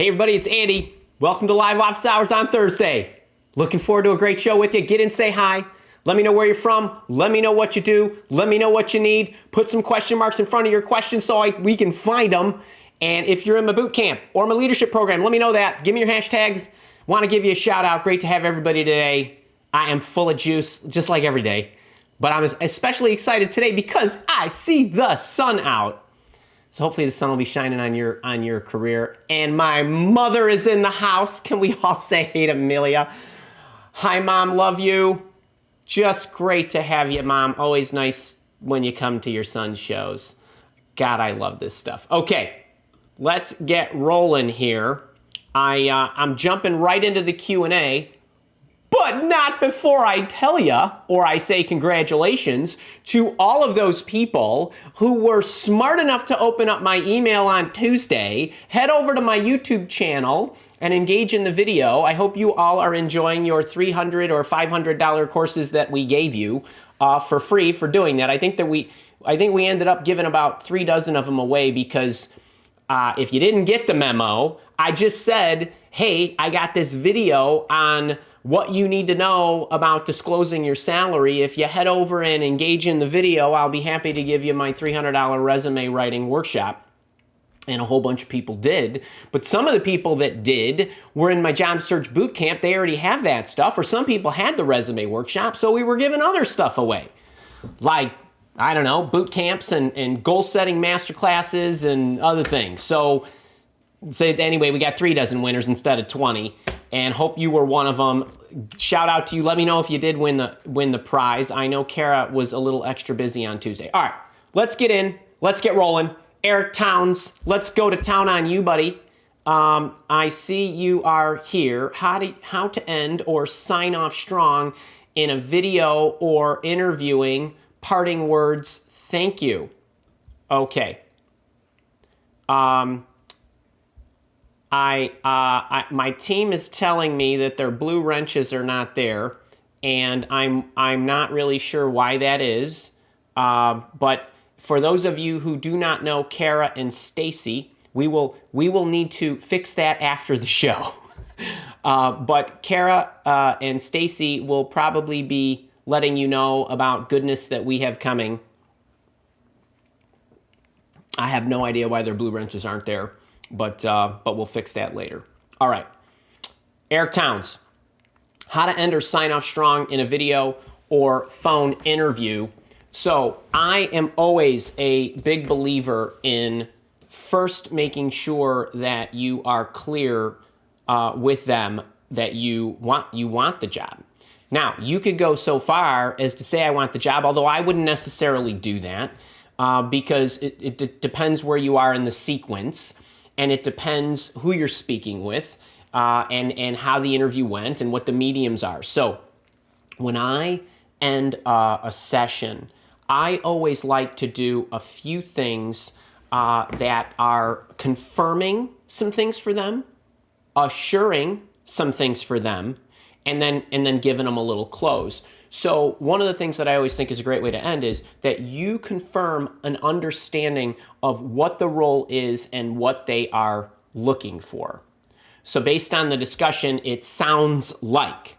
Hey everybody, it's Andy. Welcome to Live Office Hours on Thursday. Looking forward to a great show with you. Get in, say hi. Let me know where you're from. Let me know what you do. Let me know what you need. Put some question marks in front of your questions so we can find them. And if you're in my boot camp or my leadership program, let me know that. Give me your hashtags. Want to give you a shout out. Great to have everybody today. I am full of juice, just like every day. But I'm especially excited today because I see the sun out. So hopefully the sun will be shining on your career. And my mother is in the house. Can we all say hey to Amelia? Hi, Mom. Love you. Just great to have you, Mom. Always nice when you come to your son's shows. God, I love this stuff. Okay, let's get rolling here. I'm jumping right into the Q&A. But not before I tell you, or I say congratulations to all of those people who were smart enough to open up my email on Tuesday, head over to my YouTube channel and engage in the video. I hope you all are enjoying your $300 or $500 courses that we gave you for free for doing that. I think we ended up giving about 3 dozen of them away because if you didn't get the memo, I just said, hey, I got this video on what you need to know about disclosing your salary. If you head over and engage in the video, I'll be happy to give you my $300 resume writing workshop. And a whole bunch of people did. But some of the people that did were in my job search boot camp. They already have that stuff. Or some people had the resume workshop, so we were giving other stuff away. Like, I don't know, boot camps and goal setting masterclasses and other things. So anyway, we got 3 dozen winners instead of 20. And hope you were one of them. Shout out to you. Let me know if you did win the prize. I know Kara was a little extra busy on Tuesday. All right, let's get in. Let's get rolling. Eric Towns, let's go to town on you, buddy. I see you are here. How to end or sign off strong in a video or interviewing. Parting words, thank you. Okay. My team is telling me that their blue wrenches are not there, and I'm not really sure why that is. But for those of you who do not know Kara and Stacy, we will need to fix that after the show. But Kara and Stacy will probably be letting you know about goodness that we have coming. I have no idea why their blue wrenches aren't there. But we'll fix that later. All right. Eric Towns, how to end or sign off strong in a video or phone interview. So I am always a big believer in first making sure that you are clear with them that you want the job. Now, you could go so far as to say I want the job, although I wouldn't necessarily do that because it depends where you are in the sequence. And it depends who you're speaking with and how the interview went and what the mediums are. So when I end a session, I always like to do a few things that are confirming some things for them, assuring some things for them, and then giving them a little close. So one of the things that I always think is a great way to end is that you confirm an understanding of what the role is and what they are looking for. So based on the discussion, it sounds like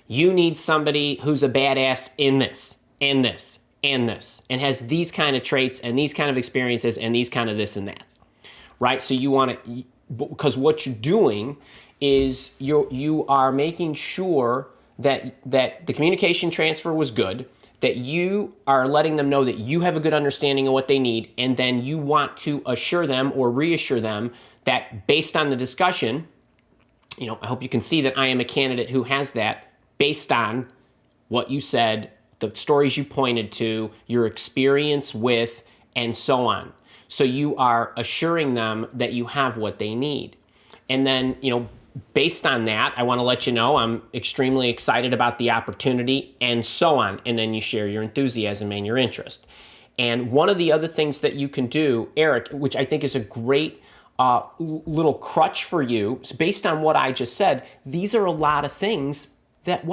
you need somebody who's a badass in this, and this, and this, and has these kind of traits and these kind of experiences and these kind of this and that, right? So you want to, because what you're doing is you are making sure that the communication transfer was good, that you are letting them know that you have a good understanding of what they need, and then you want to assure them or reassure them that based on the discussion, I hope you can see that I am a candidate who has that based on what you said, the stories you pointed to, your experience with, and so on. So you are assuring them that you have what they need. And then, based on that, I want to let you know I'm extremely excited about the opportunity and so on. And then you share your enthusiasm and your interest. And one of the other things that you can do, Eric, which I think is a great little crutch for you, is based on what I just said, these are a lot of things that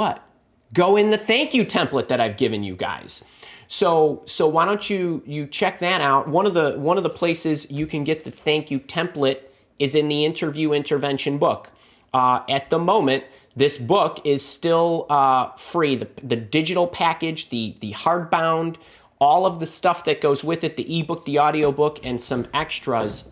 go in the thank you template that I've given you guys. So why don't you check that out? One of the places you can get the thank you template is in the interview intervention book. At the moment, this book is still free. The digital package, the hardbound, all of the stuff that goes with it, the ebook, the audiobook, and some extras.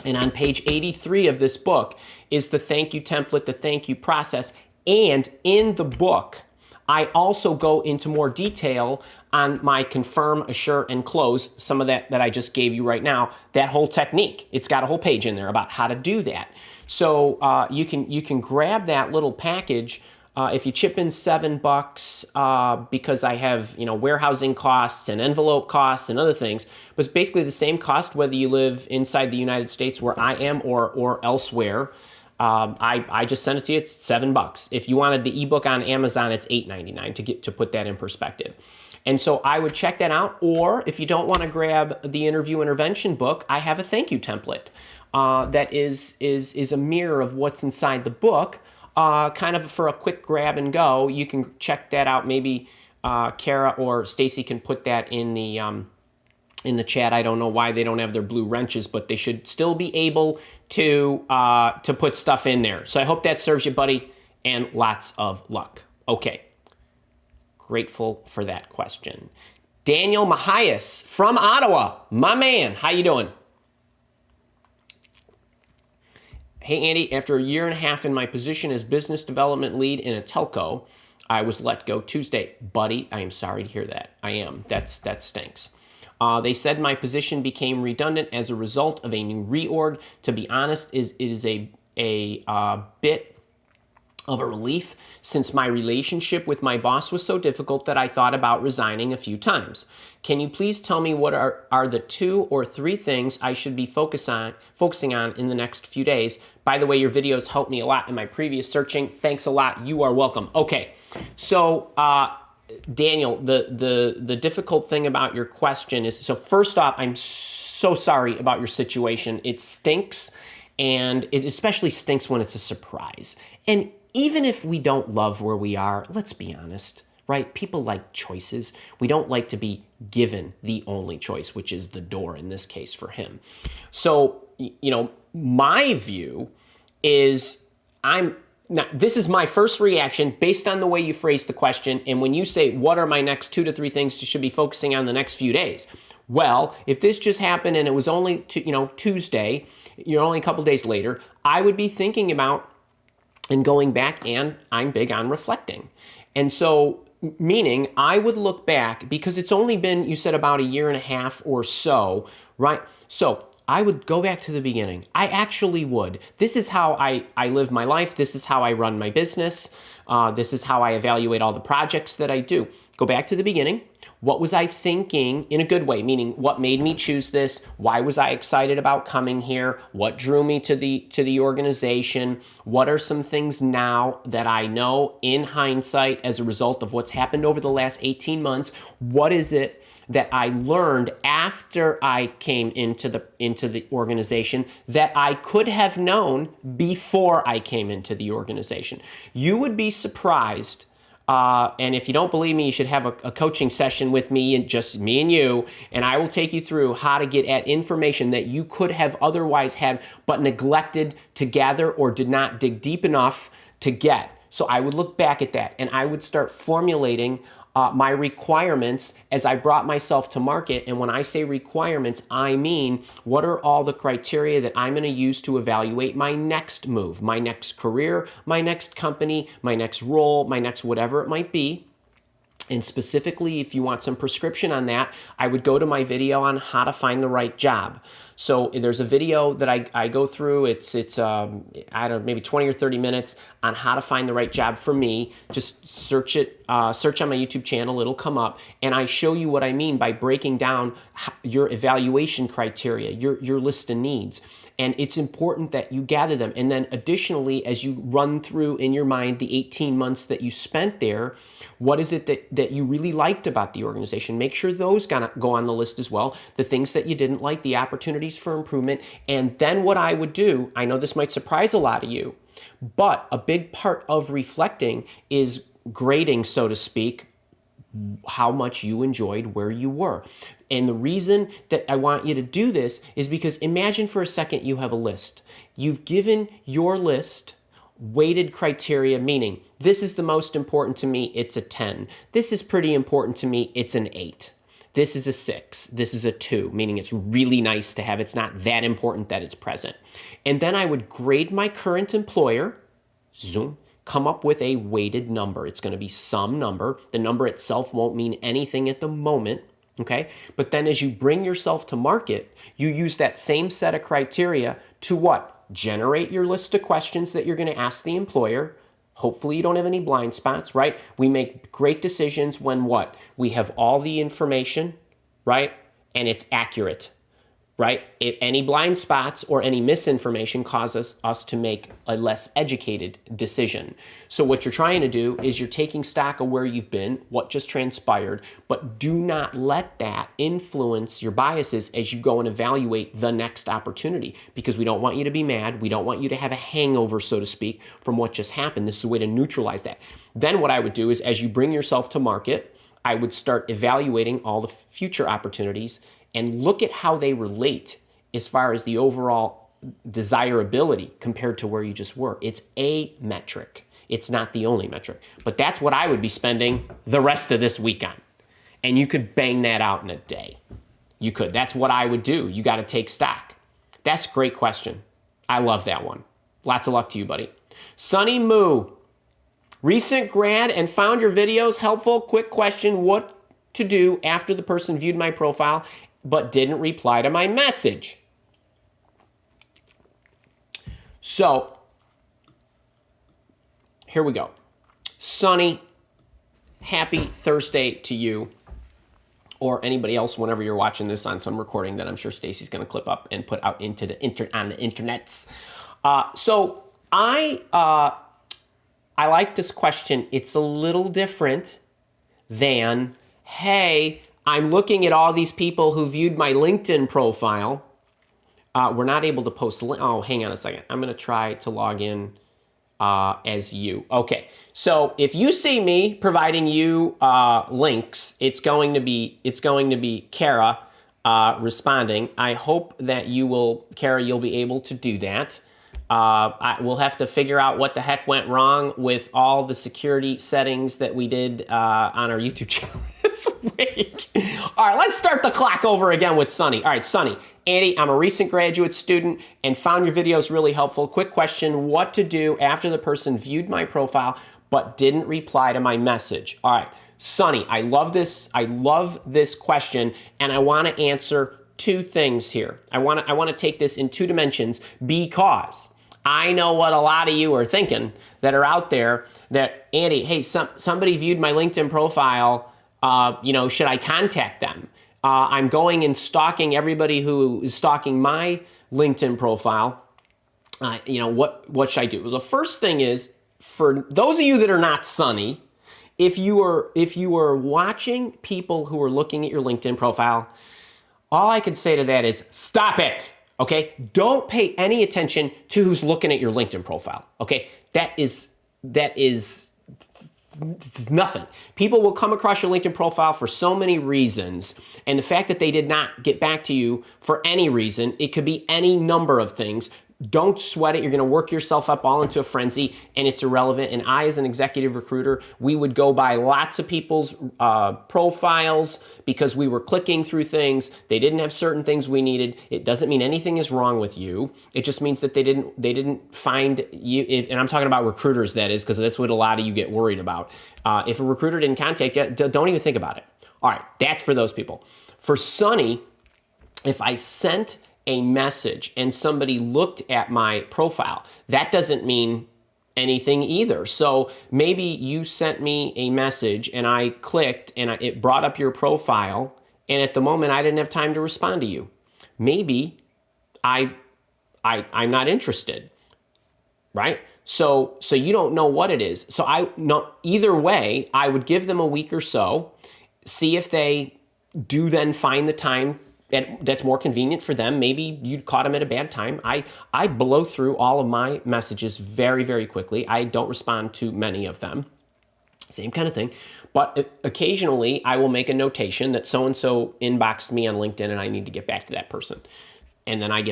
And on page 83 of this book is the thank you template, the thank you process. And in the book, I also go into more detail on my confirm, assure, and close, some of that I just gave you right now, that whole technique. It's got a whole page in there about how to do that. So you can grab that little package if you chip in $7 because I have warehousing costs and envelope costs and other things. But it's basically the same cost whether you live inside the United States where I am or elsewhere. I just sent it to you. It's $7. If you wanted the ebook on Amazon, it's $8.99 to put that in perspective. And so I would check that out. Or if you don't want to grab the interview intervention book, I have a thank you template that is a mirror of what's inside the book. Kind of for a quick grab and go. You can check that out. Maybe Kara or Stacy can put that in the chat. I don't know why they don't have their blue wrenches, but they should still be able to put stuff in there. So I hope that serves you, buddy, and lots of luck. Okay. Grateful for that question. Daniel Mahias from Ottawa. My man, how you doing? Hey, Andy, after a year and a half in my position as business development lead in a telco, I was let go Tuesday. Buddy, I am sorry to hear that. I am. That stinks. They said my position became redundant as a result of a new reorg. To be honest, it is a bit of a relief since my relationship with my boss was so difficult that I thought about resigning a few times. Can you please tell me what are the 2 or 3 things I should be focusing on in the next few days? By the way, your videos helped me a lot in my previous searching. Thanks a lot. You are welcome. Okay, so Daniel, the difficult thing about your question is, so first off, I'm so sorry about your situation. It stinks, and it especially stinks when it's a surprise. And even if we don't love where we are, let's be honest, right? People like choices. We don't like to be given the only choice, which is the door in this case for him. So, my view is this is my first reaction based on the way you phrased the question. And when you say, what are my next 2 to 3 things you should be focusing on the next few days? Well, if this just happened and it was only Tuesday, only a couple days later, I would be thinking about and going back, and I'm big on reflecting. And so, meaning I would look back because it's only been, you said, about a year and a half or so, right? So I would go back to the beginning. I actually would. This is how I live my life. This is how I run my business. This is how I evaluate all the projects that I do. Go back to the beginning. What was I thinking in a good way? Meaning, what made me choose this? Why was I excited about coming here? What drew me to the organization? What are some things now that I know in hindsight as a result of what's happened over the last 18 months? What is it that I learned after I came into the organization that I could have known before I came into the organization? You would be surprised. And if you don't believe me, you should have a coaching session with me, and just me and you, and I will take you through how to get at information that you could have otherwise had but neglected to gather or did not dig deep enough to get. So I would look back at that and I would start formulating my requirements as I brought myself to market. And when I say requirements, I mean, what are all the criteria that I'm going to use to evaluate my next move, my next career, my next company, my next role, my next whatever it might be. And specifically, if you want some prescription on that, I would go to my video on how to find the right job. So there's a video that I go through. It's I don't know, maybe 20 or 30 minutes on how to find the right job for me. Just search it, search on my YouTube channel. It'll come up, and I show you what I mean by breaking down your evaluation criteria, your list of needs. And it's important that you gather them. And then additionally, as you run through in your mind the 18 months that you spent there, what is it that you really liked about the organization? Make sure those go on the list as well. The things that you didn't like, the opportunities for improvement. And then what I would do, I know this might surprise a lot of you, but a big part of reflecting is grading, so to speak, how much you enjoyed where you were. And the reason that I want you to do this is because imagine for a second you have a list. You've given your list weighted criteria, meaning this is the most important to me, it's a 10. This is pretty important to me, it's an 8. This is a 6. This is a 2, meaning it's really nice to have. It's not that important that it's present. And then I would grade my current employer, zoom, come up with a weighted number. It's going to be some number. The number itself won't mean anything at the moment, okay? But then as you bring yourself to market, you use that same set of criteria to what? Generate your list of questions that you're going to ask the employer. Hopefully you don't have any blind spots, right? We make great decisions when what? We have all the information, right? And it's accurate, right? If any blind spots or any misinformation causes us to make a less educated decision. So what you're trying to do is you're taking stock of where you've been, what just transpired, but do not let that influence your biases as you go and evaluate the next opportunity, because we don't want you to be mad. We don't want you to have a hangover, so to speak, from what just happened. This is a way to neutralize that. Then what I would do is as you bring yourself to market, I would start evaluating all the future opportunities and look at how they relate as far as the overall desirability compared to where you just were. It's a metric. It's not the only metric. But that's what I would be spending the rest of this week on. And you could bang that out in a day. You could. That's what I would do. You got to take stock. That's a great question. I love that one. Lots of luck to you, buddy. Sunny Moo. Recent grad and found your videos helpful. Quick question. What to do after the person viewed my profile but didn't reply to my message? So, here we go. Sunny, happy Thursday to you, or anybody else whenever you're watching this on some recording that I'm sure Stacy's going to clip up and put out into the on the internets. So I like this question. It's a little different than, hey, I'm looking at all these people who viewed my LinkedIn profile. We're not able to post. Oh, hang on a second. I'm going to try to log in as you. Okay. So if you see me providing you links, it's going to be Kara responding. I hope that you will, Kara, you'll be able to do that. We'll have to figure out what the heck went wrong with all the security settings that we did on our YouTube channel this week. All right, let's start the clock over again with Sunny. All right, Sunny. Andy, I'm a recent graduate student and found your videos really helpful. Quick question, what to do after the person viewed my profile but didn't reply to my message? All right, Sunny, I love this question, and I want to answer two things here. I want to take this in two dimensions because I know what a lot of you are thinking that are out there that, Andy, hey, somebody viewed my LinkedIn profile, should I contact them? I'm going and stalking everybody who is stalking my LinkedIn profile. What should I do? Well, the first thing is, for those of you that are not Sunny, if you are watching people who are looking at your LinkedIn profile, all I can say to that is stop it. Okay, don't pay any attention to who's looking at your LinkedIn profile. Okay, that is nothing. People will come across your LinkedIn profile for so many reasons, and the fact that they did not get back to you for any reason, it could be any number of things. Don't sweat it. You're going to work yourself up all into a frenzy, and it's irrelevant. And I, as an executive recruiter, we would go by lots of people's profiles because we were clicking through things. They didn't have certain things we needed. It doesn't mean anything is wrong with you. It just means that they didn't find you. And I'm talking about recruiters, that is, because that's what a lot of you get worried about. If a recruiter didn't contact you, don't even think about it. All right, that's for those people. For Sunny, if I sent a message and somebody looked at my profile, that doesn't mean anything either. So maybe you sent me a message and I clicked and it brought up your profile, and at the moment I didn't have time to respond to you. Maybe I'm not interested, right? So you don't know what it is. So either way, I would give them a week or so, see if they do then find the time that's more convenient for them. Maybe you caught them at a bad time. I blow through all of my messages very, very quickly. I don't respond to many of them. Same kind of thing. But occasionally I will make a notation that so-and-so inboxed me on LinkedIn and I need to get back to that person. And then I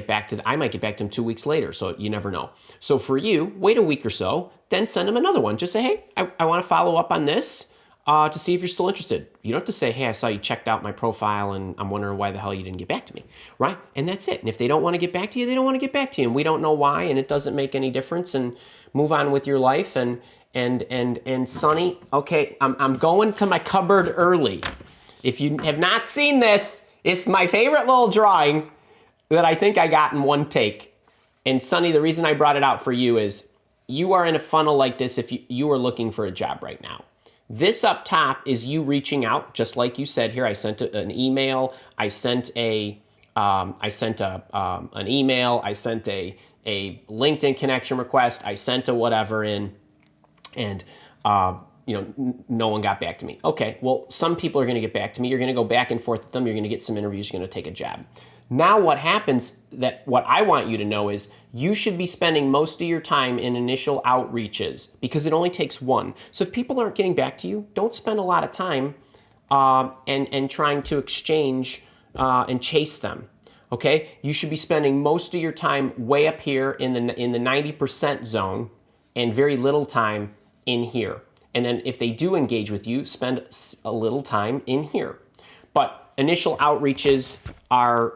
might get back to them 2 weeks later, so you never know. So for you, wait a week or so, then send them another one. Just say, hey, I want to follow up on this to see if you're still interested. You don't have to say, hey, I saw you checked out my profile and I'm wondering why the hell you didn't get back to me, right? And that's it. And if they don't want to get back to you, they don't want to get back to you. And we don't know why, and it doesn't make any difference, and move on with your life. And Sonny, okay, I'm going to my cupboard early. If you have not seen this, it's my favorite little drawing that I think I got in one take. And Sonny, the reason I brought it out for you is you are in a funnel like this if you are looking for a job right now. This up top is you reaching out, just like you said here. I sent an email. I sent an email. I sent a LinkedIn connection request. I sent a whatever in, and no one got back to me. Okay, well, some people are going to get back to me. You're going to go back and forth with them. You're going to get some interviews. You're going to take a job. Now what happens, what I want you to know is you should be spending most of your time in initial outreaches because it only takes one. So if people aren't getting back to you, don't spend a lot of time and trying to exchange and chase them. Okay, you should be spending most of your time way up here in the 90% zone and very little time in here. And then if they do engage with you, spend a little time in here. But initial outreaches are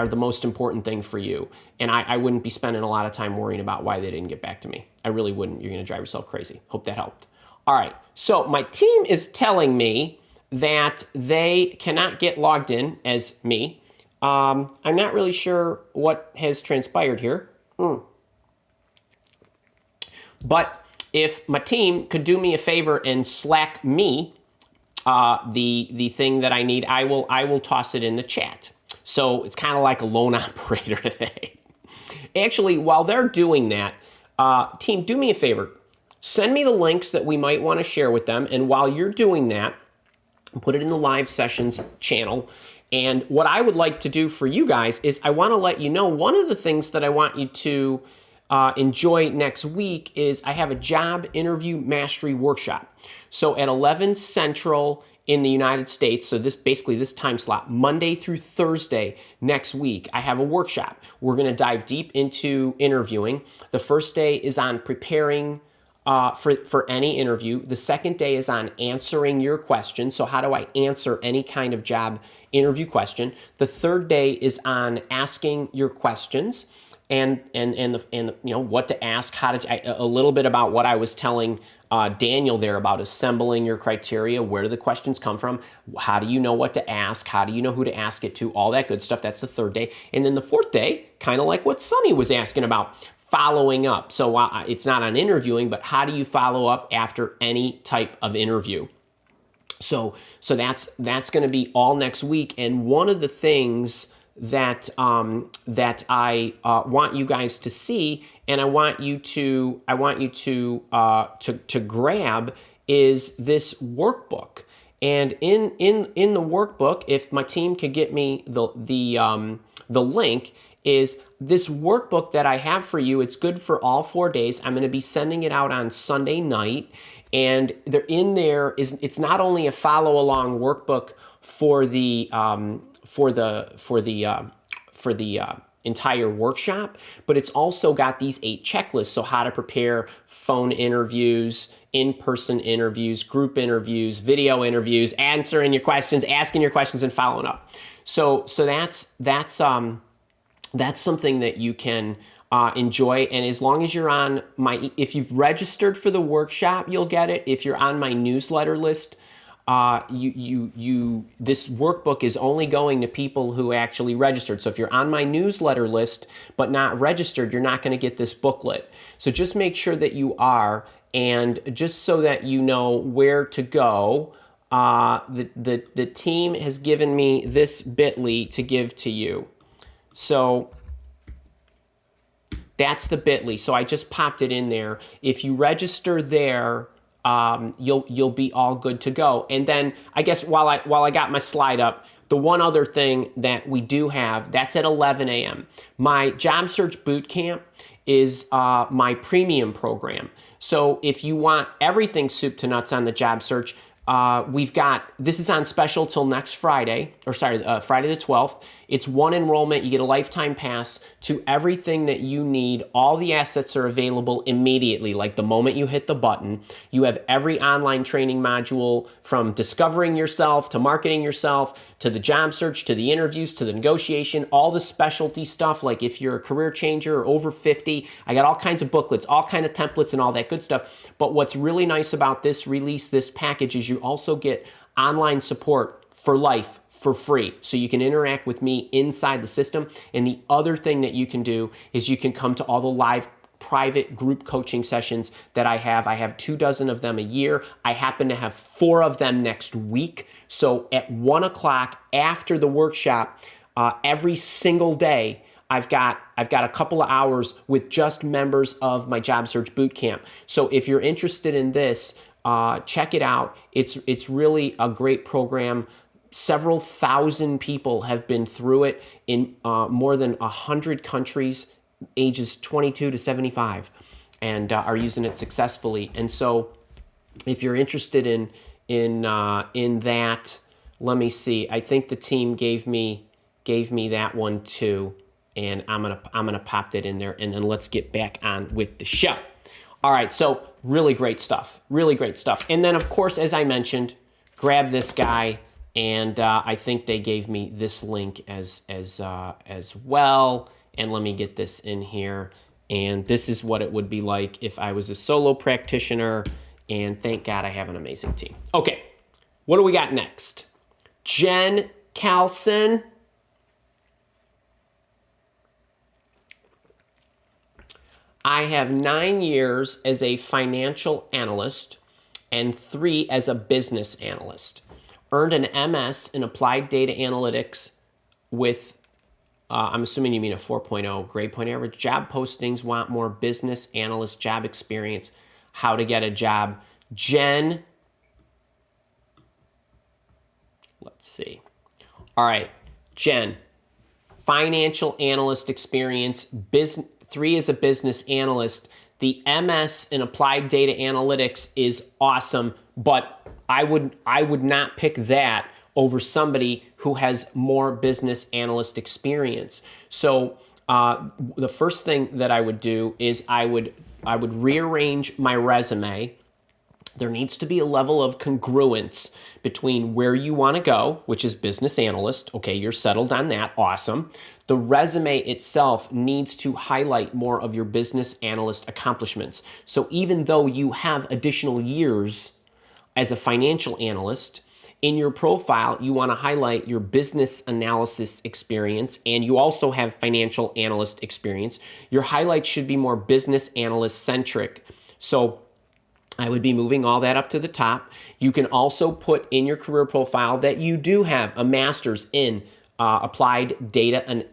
the most important thing for you. And I wouldn't be spending a lot of time worrying about why they didn't get back to me. I really wouldn't. You're going to drive yourself crazy. Hope that helped. All right. So my team is telling me that they cannot get logged in as me. I'm not really sure what has transpired here. But if my team could do me a favor and Slack me the thing that I need, I will toss it in the chat. So it's kind of like a lone operator today. Actually, while they're doing that, team, do me a favor. Send me the links that we might want to share with them. And while you're doing that, put it in the live sessions channel. And what I would like to do for you guys is I want to let you know one of the things that I want you to enjoy next week is I have a job interview mastery workshop. So at 11 Central in the United States, so this time slot, Monday through Thursday next week, I have a workshop. We're going to dive deep into interviewing. The first day is on preparing for any interview. The second day is on answering your questions. So how do I answer any kind of job interview question? The third day is on asking your questions and what to ask, a little bit about what I was telling Daniel there about assembling your criteria. Where do the questions come from? How do you know what to ask? How do you know who to ask it to? All that good stuff. That's the third day. And then the fourth day, kind of like what Sonny was asking about, following up. So it's not on interviewing, but how do you follow up after any type of interview? So that's going to be all next week. And one of the things that I want you guys to see, and I want you to grab is this workbook. And in the workbook, if my team could get me the link, is this workbook that I have for you. It's good for all 4 days. I'm going to be sending it out on Sunday night, and it's not only a follow along workbook for the entire workshop, but it's also got these 8 checklists. So how to prepare phone interviews, in-person interviews, group interviews, video interviews, answering your questions, asking your questions, and following up. So that's something that you can enjoy. And as long as you're on if you've registered for the workshop, you'll get it. If you're on my newsletter list, this workbook is only going to people who actually registered. So if you're on my newsletter list but not registered, you're not going to get this booklet. So just make sure that you are, and just so that you know where to go, the team has given me this bit.ly to give to you. So that's the bit.ly. So I just popped it in there. If you register there, you'll be all good to go. And then I guess while I got my slide up, the one other thing that we do have, that's at 11 a.m. My job search boot camp is my premium program. So if you want everything soup to nuts on the job search, this is on special till next Friday, Friday the 12th. It's one enrollment. You get a lifetime pass to everything that you need. All the assets are available immediately, like the moment you hit the button. You have every online training module, from discovering yourself to marketing yourself to the job search to the interviews to the negotiation, all the specialty stuff, like if you're a career changer or over 50. I got all kinds of booklets, all kind of templates and all that good stuff. But what's really nice about this release, this package, is you also get online support for life for free. So you can interact with me inside the system. And the other thing that you can do is you can come to all the live private group coaching sessions that I have. I have 24 of them a year. I happen to have 4 of them next week. So at 1 o'clock after the workshop, every single day, I've got a couple of hours with just members of my job search bootcamp. So if you're interested in this, check it out. It's really a great program. Several thousand people have been through it in more than 100 countries, ages 22 to 75, and are using it successfully. And so, if you're interested in that, let me see. I think the team gave me that one too, and I'm gonna pop that in there, and then let's get back on with the show. All right, so really great stuff, really great stuff. And then, of course, as I mentioned, grab this guy, and I think they gave me this link as well. And let me get this in here. And this is what it would be like if I was a solo practitioner. And thank God I have an amazing team. Okay, what do we got next? Jen Carlson. I have 9 years as a financial analyst and 3 as a business analyst. Earned an MS in applied data analytics with, I'm assuming you mean a 4.0 grade point average. Job postings want more business analyst job experience. How to get a job. Jen, let's see. All right, Jen, financial analyst experience, 3 as a business analyst. The MS in applied data analytics is awesome, but I would not pick that over somebody who has more business analyst experience. So the first thing that I would do is I would rearrange my resume. There needs to be a level of congruence between where you want to go, which is business analyst. Okay, you're settled on that. Awesome. The resume itself needs to highlight more of your business analyst accomplishments. So even though you have additional years as a financial analyst, in your profile, you want to highlight your business analysis experience, and you also have financial analyst experience. Your highlights should be more business analyst centric. So I would be moving all that up to the top. You can also put in your career profile that you do have a master's in applied data and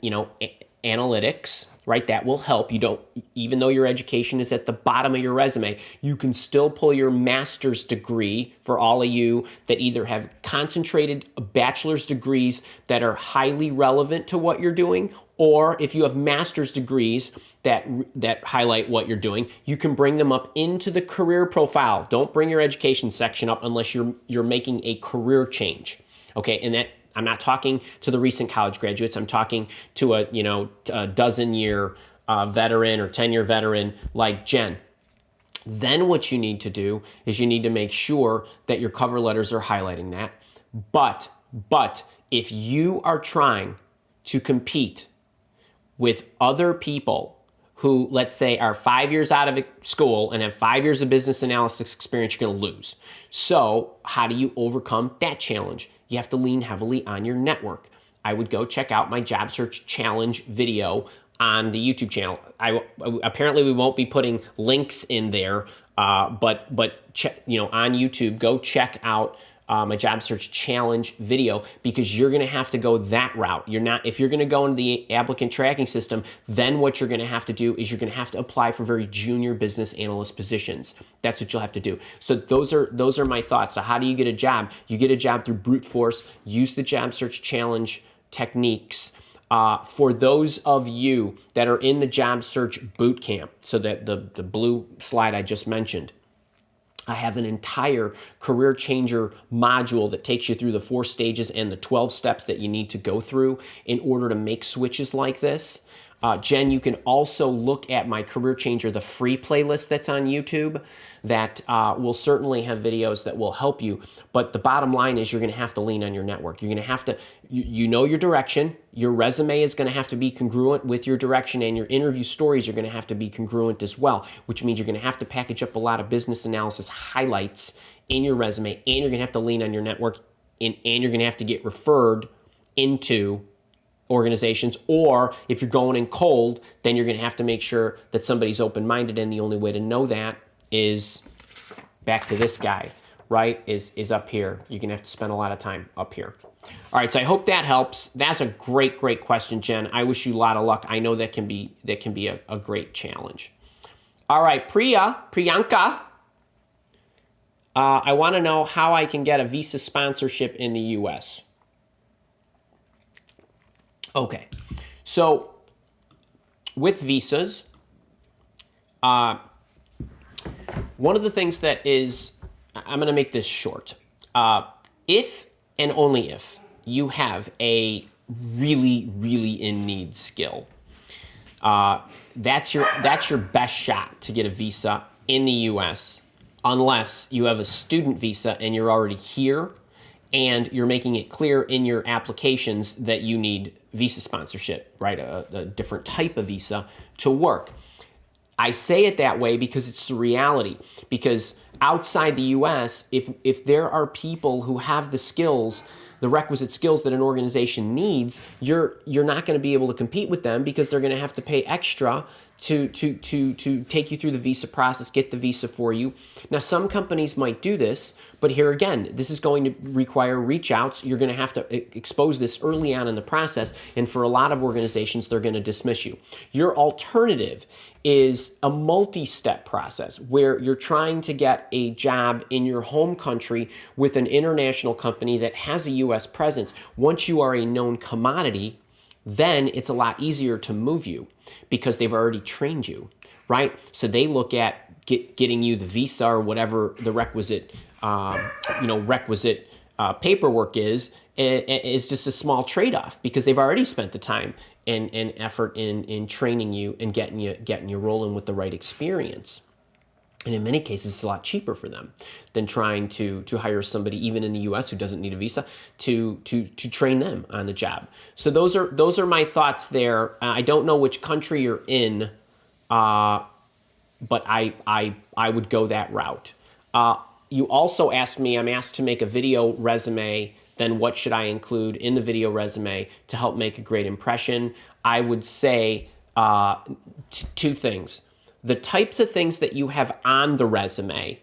analytics, right? That will help. You don't, even though your education is at the bottom of your resume, you can still pull your master's degree for all of you that either have concentrated bachelor's degrees that are highly relevant to what you're doing, or if you have master's degrees that highlight what you're doing, you can bring them up into the career profile. Don't bring your education section up unless you're making a career change. Okay, and that I'm not talking to the recent college graduates. I'm talking to a 12-year veteran or 10-year veteran like Jen. Then what you need to do is you need to make sure that your cover letters are highlighting that. But if you are trying to compete with other people who, let's say, are 5 years out of school and have 5 years of business analysis experience, you're going to lose. So how do you overcome that challenge? You have to lean heavily on your network. I would go check out my job search challenge video on the YouTube channel. Apparently we won't be putting links in there, but on YouTube, go check out my job search challenge video, because you're going to have to go that route. If you're going to go into the applicant tracking system, then what you're going to have to do is you're going to have to apply for very junior business analyst positions. That's what you'll have to do. So those are my thoughts. So how do you get a job? You get a job through brute force. Use the job search challenge techniques. For those of you that are in the job search boot camp, so that the blue slide I just mentioned, I have an entire career changer module that takes you through the 4 stages and the 12 steps that you need to go through in order to make switches like this. Jen, you can also look at my Career Changer, the free playlist that's on YouTube that will certainly have videos that will help you. But the bottom line is you're going to have to lean on your network. You're going to have to, you know your direction. Your resume is going to have to be congruent with your direction, and your interview stories are going to have to be congruent as well, which means you're going to have to package up a lot of business analysis highlights in your resume, and you're going to have to lean on your network, and you're going to have to get referred into organizations, or if you're going in cold, then you're going to have to make sure that somebody's open-minded, and the only way to know that is back to this guy, right, is up here. You're going to have to spend a lot of time up here. All right, so I hope that helps. That's a great question, Jen. I wish you a lot of luck. I know that can be a great challenge. All right, Priyanka, I want to know how I can get a visa sponsorship in the U.S. Okay, so with visas, one of the things that is, I'm going to make this short. If and only if you have a really in need skill, that's your best shot to get a visa in the U.S. unless you have a student visa and you're already here, and you're making it clear in your applications that you need visa sponsorship, right? A different type of visa to work. I say it that way because it's the reality. Because outside the US, if there are people who have the skills, the requisite skills that an organization needs, you're not going to be able to compete with them, because they're going to have to pay extra to take you through the visa process, get the visa for you. Now, some companies might do this, but here again, this is going to require reach outs. You're going to have to expose this early on in the process, and for a lot of organizations, they're going to dismiss you. Your alternative is a multi-step process where you're trying to get a job in your home country with an international company that has a U.S. presence. Once you are a known commodity, then it's a lot easier to move you because they've already trained you, right? So they look at getting you the visa or whatever the requisite, paperwork is just a small trade-off, because they've already spent the time and effort in training you and getting you rolling with the right experience. And in many cases, it's a lot cheaper for them than trying to hire somebody, even in the U.S. who doesn't need a visa, to train them on the job. So those are my thoughts there. I don't know which country you're in, but I would go that route. You also asked me, I'm asked to make a video resume. Then what should I include in the video resume to help make a great impression? I would say 2 things. The types of things that you have on the resume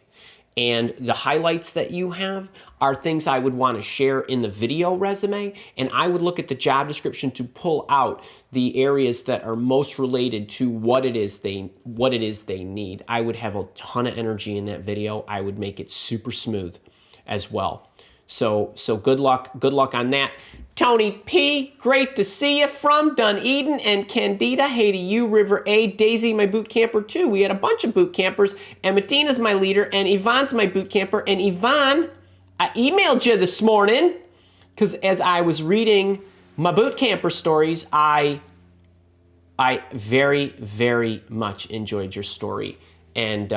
and the highlights that you have are things I would want to share in the video resume, and I would look at the job description to pull out the areas that are most related to what it is they need. I would have a ton of energy in that video. I would make it super smooth as well. So good luck on that. Tony P, great to see you from Dunedin, and Candida, hey to you, River A, Daisy, my boot camper too. We had a bunch of boot campers, and Medina's my leader, and Yvonne's my boot camper. And Yvonne, I emailed you this morning because as I was reading my boot camper stories, I very, very much enjoyed your story, and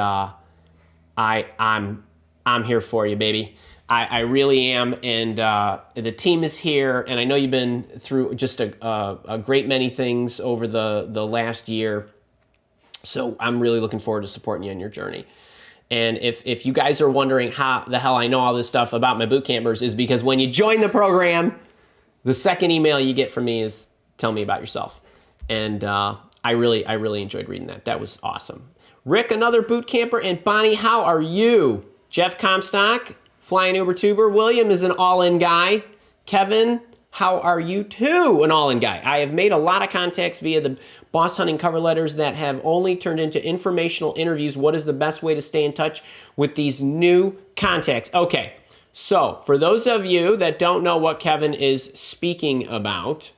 I'm here for you, baby. I really am, and the team is here, and I know you've been through just a great many things over the last year, so I'm really looking forward to supporting you on your journey. And if you guys are wondering how the hell I know all this stuff about my boot campers, is because when you join the program, the second email you get from me is tell me about yourself. And I really enjoyed reading that. That was awesome. Rick, another boot camper, and Bonnie, how are you? Jeff Comstock, Flying Uber Tuber. William is an all-in guy. Kevin, how are you too? An all-in guy. I have made a lot of contacts via the boss hunting cover letters that have only turned into informational interviews. What is the best way to stay in touch with these new contacts? Okay, so for those of you that don't know what Kevin is speaking about,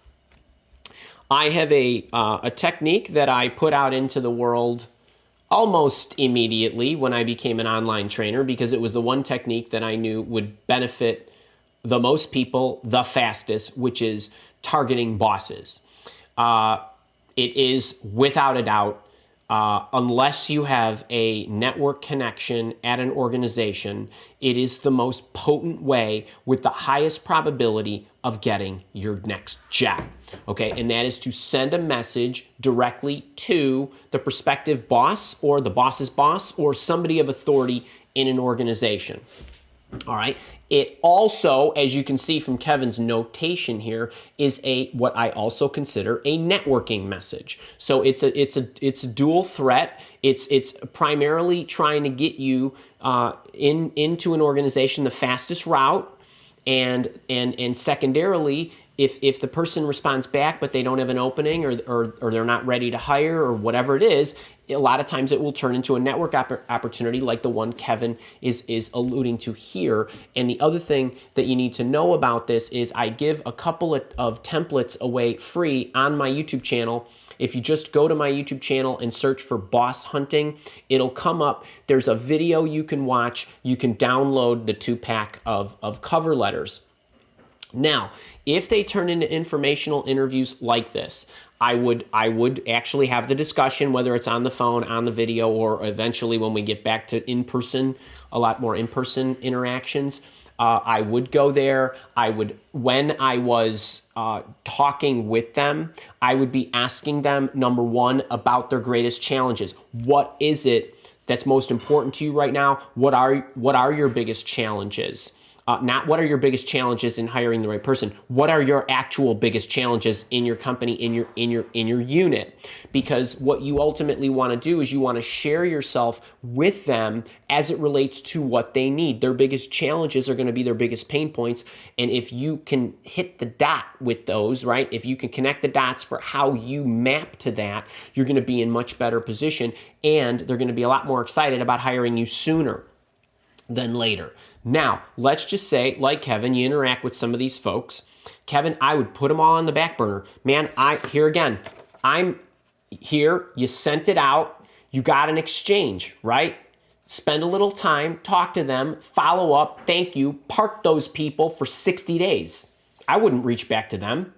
I have a technique that I put out into the world almost immediately when I became an online trainer, because it was the one technique that I knew would benefit the most people the fastest, which is targeting bosses. It is without a doubt, unless you have a network connection at an organization, it is the most potent way with the highest probability of getting your next job. Okay, and that is to send a message directly to the prospective boss or the boss's boss or somebody of authority in an organization. All right. It also, as you can see from Kevin's notation here, is what I also consider a networking message. So it's a dual threat. It's primarily trying to get you into an organization the fastest route, and secondarily, if the person responds back but they don't have an opening or they're not ready to hire or whatever it is, a lot of times it will turn into a network opportunity like the one Kevin is alluding to here. And the other thing that you need to know about this is I give a couple of templates away free on my YouTube channel. If you just go to my YouTube channel and search for boss hunting, it'll come up. There's a video you can watch. You can download the 2-pack of cover letters. Now, if they turn into informational interviews like this, I would actually have the discussion, whether it's on the phone, on the video, or eventually when we get back to in-person, a lot more in-person interactions. I would go there. When I was talking with them, I would be asking them, number one, about their greatest challenges. What is it that's most important to you right now? What are your biggest challenges? Not what are your biggest challenges in hiring the right person. What are your actual biggest challenges in your company, in your unit? Because what you ultimately want to do is you want to share yourself with them as it relates to what they need. Their biggest challenges are going to be their biggest pain points. And if you can hit the dot with those, right? If you can connect the dots for how you map to that, you're going to be in much better position, and they're going to be a lot more excited about hiring you sooner than later. Now, let's just say, like Kevin, you interact with some of these folks. Kevin, I would put them all on the back burner. Man, I'm here, you sent it out, you got an exchange, right? Spend a little time, talk to them, follow up, thank you, park those people for 60 days. I wouldn't reach back to them.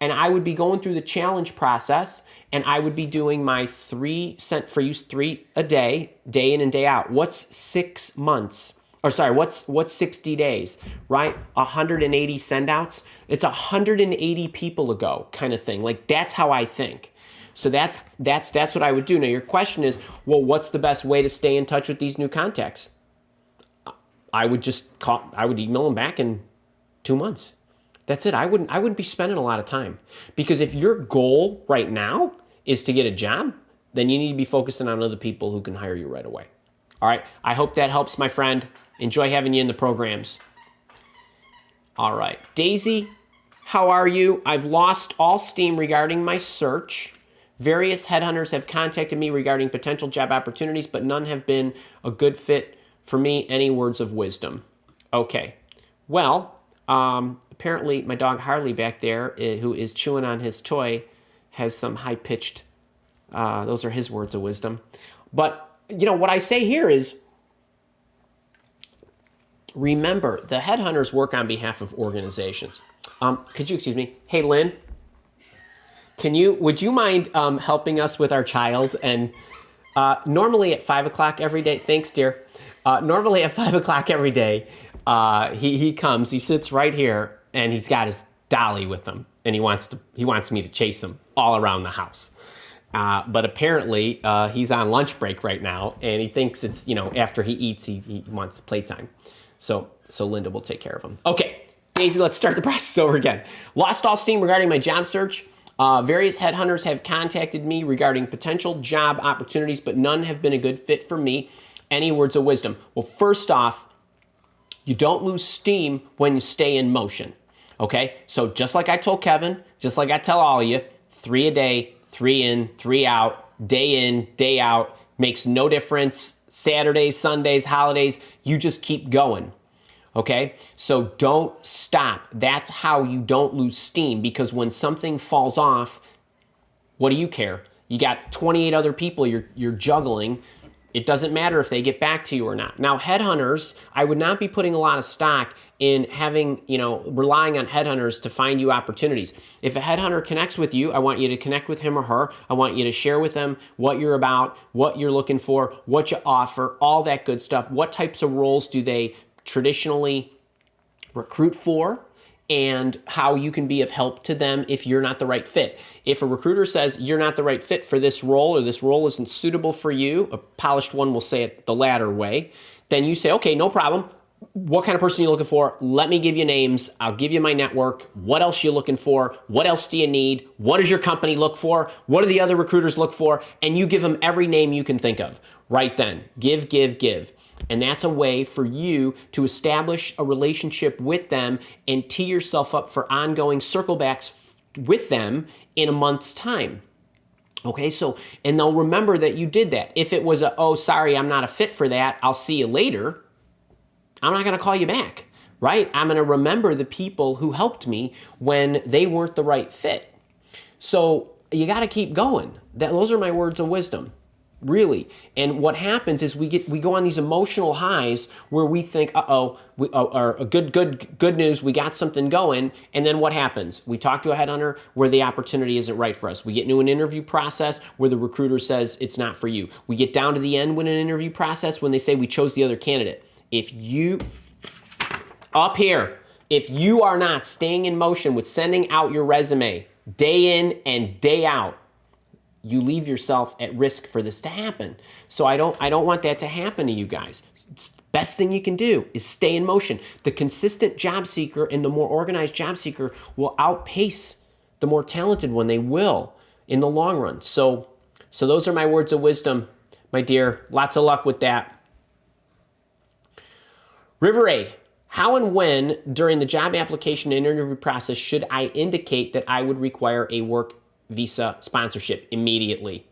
And I would be going through the challenge process, and I would be doing my 3 cent for use 3 a day in and day out. What's 6 months? Or sorry, what's 60 days, right? 180 send-outs. It's 180 people ago kind of thing. Like, that's how I think. So that's what I would do. Now, your question is, well, what's the best way to stay in touch with these new contacts? I would email them back in 2 months. That's it. I wouldn't be spending a lot of time, because if your goal right now is to get a job, then you need to be focusing on other people who can hire you right away. All right. I hope that helps, my friend. Enjoy having you in the programs. All right. Daisy, how are you? I've lost all steam regarding my search. Various headhunters have contacted me regarding potential job opportunities, but none have been a good fit for me. Any words of wisdom? Okay. Well, apparently my dog Harley back there, who is chewing on his toy, has some high-pitched, those are his words of wisdom. But, you know, what I say here is, remember, the headhunters work on behalf of organizations. Could you excuse me? Hey, Lynn, would you mind helping us with our child? And normally at 5 o'clock every day, thanks, dear. Normally at 5 o'clock every day, he comes, he sits right here, and he's got his dolly with him, and he wants me to chase him all around the house. But apparently he's on lunch break right now, and he thinks it's, after he eats, he wants playtime. So Linda will take care of him. Okay, Daisy, let's start the process over again. Lost all steam regarding my job search. Various headhunters have contacted me regarding potential job opportunities, but none have been a good fit for me. Any words of wisdom? Well, first off, you don't lose steam when you stay in motion. Okay, so just like I told Kevin, just like I tell all of you, 3 a day, 3 in, 3 out, day in, day out, makes no difference. Saturdays, Sundays, holidays, you just keep going. Okay, so don't stop. That's how you don't lose steam, because when something falls off, What do you care? You got 28 other people you're juggling. It doesn't matter if they get back to you or not. Now, headhunters, I would not be putting a lot of stock in having, relying on headhunters to find you opportunities. If a headhunter connects with you, I want you to connect with him or her. I want you to share with them what you're about, what you're looking for, what you offer, all that good stuff. What types of roles do they traditionally recruit for? And how you can be of help to them if you're not the right fit. If a recruiter says you're not the right fit for this role or this role isn't suitable for you, a polished one will say it the latter way, then you say, okay, no problem. What kind of person are you looking for? Let me give you names. I'll give you my network. What else are you looking for? What else do you need? What does your company look for? What do the other recruiters look for? And you give them every name you can think of right then. Give, give, give. And that's a way for you to establish a relationship with them and tee yourself up for ongoing circle backs with them in a month's time. Okay, so, and they'll remember that you did that. If it was oh, sorry, I'm not a fit for that, I'll see you later, I'm not going to call you back, right? I'm going to remember the people who helped me when they weren't the right fit. So you got to keep going. Those are my words of wisdom. Really. And what happens is we go on these emotional highs where we think, good news, we got something going. And then what happens? We talk to a headhunter where the opportunity isn't right for us. We get into an interview process where the recruiter says it's not for you. We get down to the end when an interview process when they say we chose the other candidate. If you are not staying in motion with sending out your resume day in and day out, you leave yourself at risk for this to happen. So I don't want that to happen to you guys. Best thing you can do is stay in motion. The consistent job seeker and the more organized job seeker will outpace the more talented one. They will in the long run. So those are my words of wisdom, my dear. Lots of luck with that. River A, how and when during the job application and interview process should I indicate that I would require a work visa sponsorship? Immediately.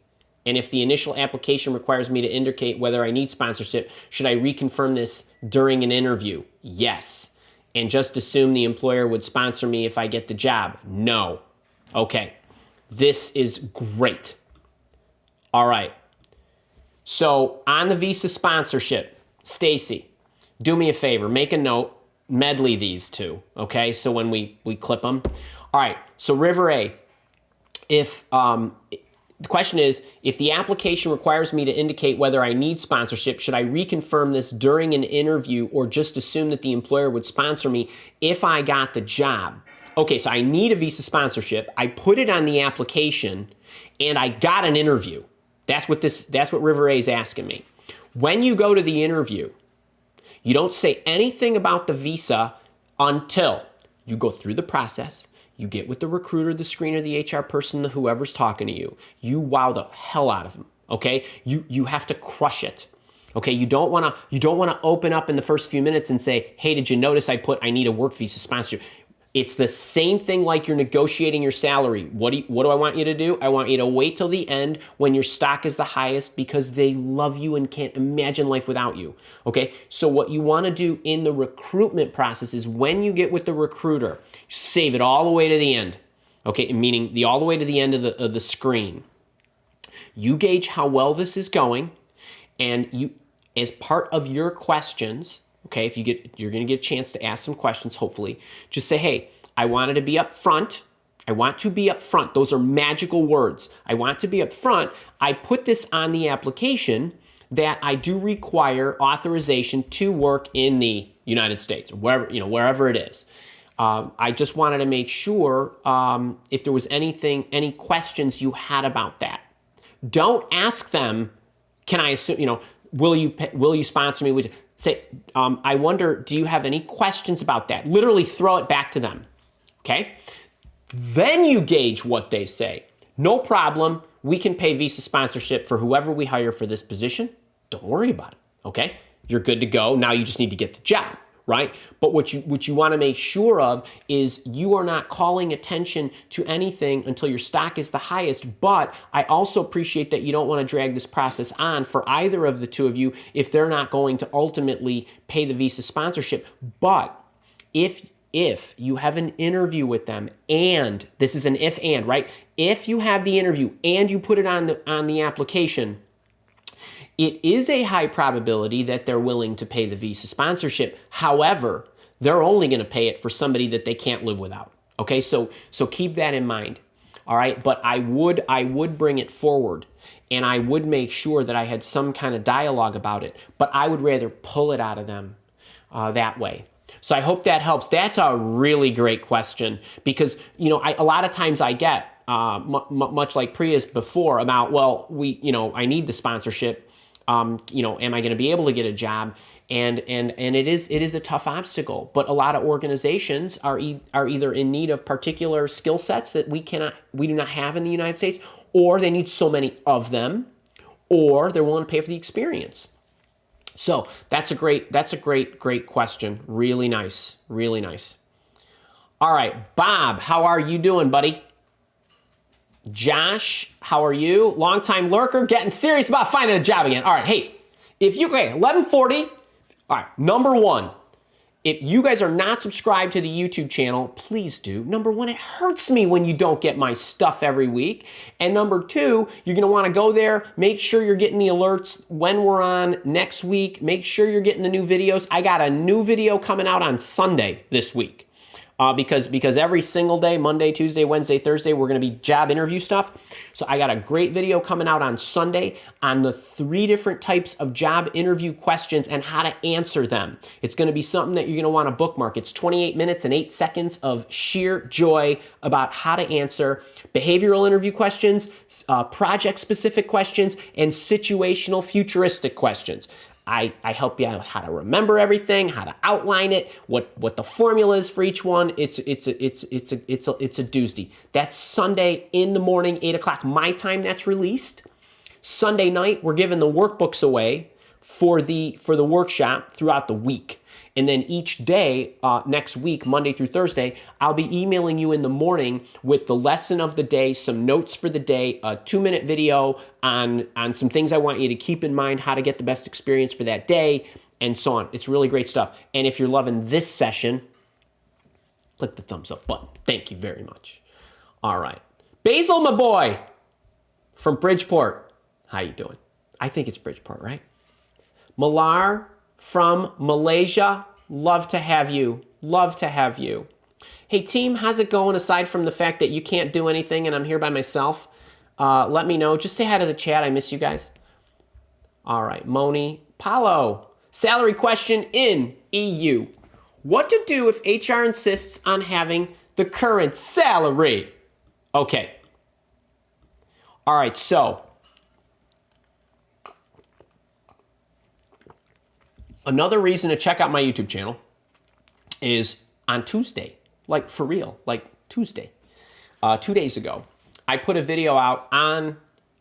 And if the initial application requires me to indicate whether I need sponsorship, should I reconfirm this during an interview? Yes. And just assume the employer would sponsor me if I get the job? No. Okay. This is great. All right. So on the visa sponsorship, Stacy, do me a favor, make a note, medley these two, okay? So when we clip them. All right, so River A, if the question is, if the application requires me to indicate whether I need sponsorship, should I reconfirm this during an interview or just assume that the employer would sponsor me if I got the job? Okay, so I need a visa sponsorship. I put it on the application and I got an interview. That's what River A is asking me. When you go to the interview, you don't say anything about the visa until you go through the process. You get with the recruiter, the screener, the HR person, whoever's talking to you. You wow the hell out of them, okay? You have to crush it, okay? You don't want to open up in the first few minutes and say, hey, did you notice I need a work visa sponsorship? It's the same thing like you're negotiating your salary. What do I want you to do? I want you to wait till the end when your stock is the highest because they love you and can't imagine life without you, okay? So what you want to do in the recruitment process is when you get with the recruiter, save it all the way to the end, okay? Meaning all the way to the end of the screen. You gauge how well this is going, and you, as part of your questions, okay, you're going to get a chance to ask some questions, hopefully. Just say, hey, I wanted to be up front. I want to be up front. Those are magical words. I want to be up front. I put this on the application that I do require authorization to work in the United States, or wherever it is. I just wanted to make sure if there was any questions you had about that. Don't ask them, can I assume, will you sponsor me? Say, I wonder, do you have any questions about that? Literally throw it back to them, okay? Then you gauge what they say. No problem, we can pay visa sponsorship for whoever we hire for this position. Don't worry about it, okay? You're good to go. Now you just need to get the job, right? But what you want to make sure of is you are not calling attention to anything until your stock is the highest. But I also appreciate that you don't want to drag this process on for either of the two of you if they're not going to ultimately pay the visa sponsorship. But if if you have an interview with them, and this is an if and, right? If you have the interview and you put it on the application, it is a high probability that they're willing to pay the visa sponsorship. However, they're only going to pay it for somebody that they can't live without. Okay, so keep that in mind. All right, but I would bring it forward, and I would make sure that I had some kind of dialogue about it, but I would rather pull it out of them that way. So I hope that helps. That's a really great question, because a lot of times I get much like Priya's before about, well, I need the sponsorship. Am I going to be able to get a job? And it is a tough obstacle. But a lot of organizations are either in need of particular skill sets that we do not have in the United States, or they need so many of them, or they're willing to pay for the experience. So that's a great question. Really nice, really nice. All right, Bob, how are you doing, buddy? Josh, how are you? Longtime lurker, getting serious about finding a job again. All right, hey, 11:40. All right, number one, if you guys are not subscribed to the YouTube channel, please do. Number one, it hurts me when you don't get my stuff every week. And number two, you're gonna wanna go there, make sure you're getting the alerts when we're on next week. Make sure you're getting the new videos. I got a new video coming out on Sunday this week. Because every single day, Monday, Tuesday, Wednesday, Thursday, we're going to be job interview stuff. So I got a great video coming out on Sunday on the 3 different types of job interview questions and how to answer them. It's going to be something that you're going to want to bookmark. It's 28 minutes and 8 seconds of sheer joy about how to answer behavioral interview questions, project-specific questions, and situational futuristic questions. I help you out how to remember everything, how to outline it, what the formula is for each one. It's a doozy. That's Sunday in the morning, 8 o'clock my time. That's released. Sunday night, we're giving the workbooks away for the workshop throughout the week. And then each day, next week, Monday through Thursday, I'll be emailing you in the morning with the lesson of the day, some notes for the day, a 2-minute video on some things I want you to keep in mind, how to get the best experience for that day, and so on. It's really great stuff. And if you're loving this session, click the thumbs up button. Thank you very much. All right. Basil, my boy, from Bridgeport. How you doing? I think it's Bridgeport, right? Malar from Malaysia, love to have you. Love to have you. Hey team, how's it going aside from the fact that you can't do anything and I'm here by myself? Let me know. Just say hi to the chat. I miss you guys. All right, Moni. Paulo, salary question in EU. What to do if HR insists on having the current salary? Okay. All right, so another reason to check out my YouTube channel is on Tuesday, like for real, like Tuesday, 2 days ago, I put a video out on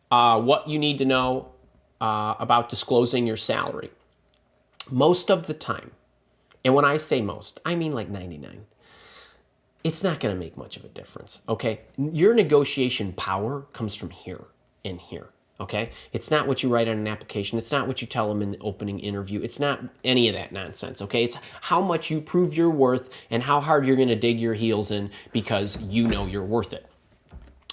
what you need to know about disclosing your salary. Most of the time, and when I say most, I mean like 99, it's not going to make much of a difference, okay? Your negotiation power comes from here and here. Okay, it's not what you write on an application. It's not what you tell them in the opening interview. It's not any of that nonsense. Okay, it's how much you prove your worth and how hard you're going to dig your heels in because you know you're worth it.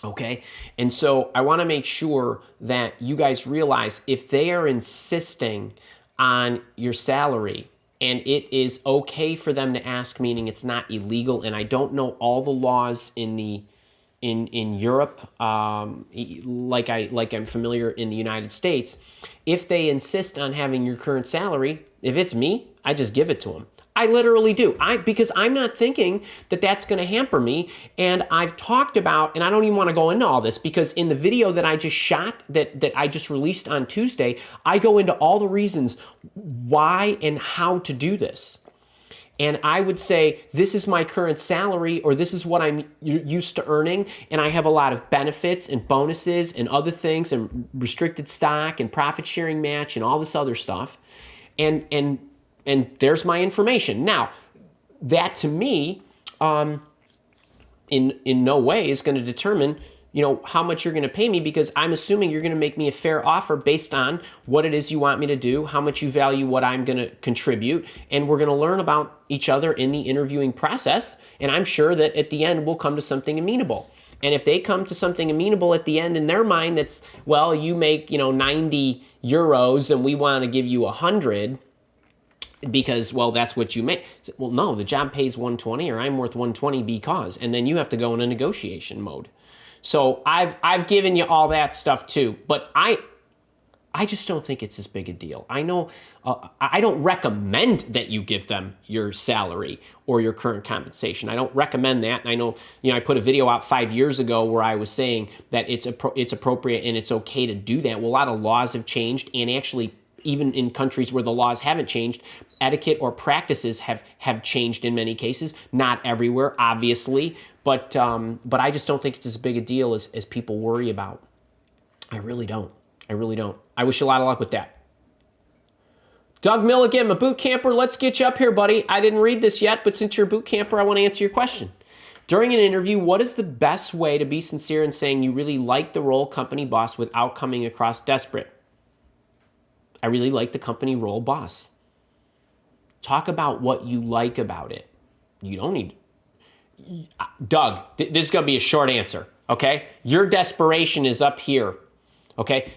Okay, and so I want to make sure that you guys realize if they are insisting on your salary and it is okay for them to ask, meaning it's not illegal, and I don't know all the laws in Europe, like I'm familiar in the United States, if they insist on having your current salary, if it's me, I just give it to them. I literally do. Because I'm not thinking that that's going to hamper me. And I've talked about, and I don't even want to go into all this because in the video that I just shot, that I just released on Tuesday, I go into all the reasons why and how to do this. And I would say, this is my current salary, or this is what I'm used to earning, and I have a lot of benefits and bonuses and other things and restricted stock and profit sharing match and all this other stuff. And there's my information. Now, that to me, in no way is going to determine how much you're going to pay me, because I'm assuming you're going to make me a fair offer based on what it is you want me to do, how much you value what I'm going to contribute, and we're going to learn about each other in the interviewing process, and I'm sure that at the end we'll come to something amenable. And if they come to something amenable at the end in their mind that's, well, you make 90 euros and we want to give you 100 because, well, that's what you make. Well, no, the job pays 120 or I'm worth 120 because, and then you have to go in a negotiation mode. So I've given you all that stuff too, but I just don't think it's as big a deal. I know I don't recommend that you give them your salary or your current compensation. I don't recommend that. And I know, I put a video out 5 years ago where I was saying that it's appropriate and it's okay to do that. Well, a lot of laws have changed, and actually, even in countries where the laws haven't changed, etiquette or practices have changed in many cases. Not everywhere, obviously, but I just don't think it's as big a deal as people worry about. I really don't. I really don't. I wish you a lot of luck with that. Doug Milligan, a boot camper, let's get you up here, buddy. I didn't read this yet, but since you're a boot camper, I want to answer your question. During an interview, what is the best way to be sincere in saying you really like the role, company, boss without coming across desperate? I really like the company, role, boss. Talk about what you like about it. You don't need... Doug, this is going to be a short answer, okay? Your desperation is up here, okay?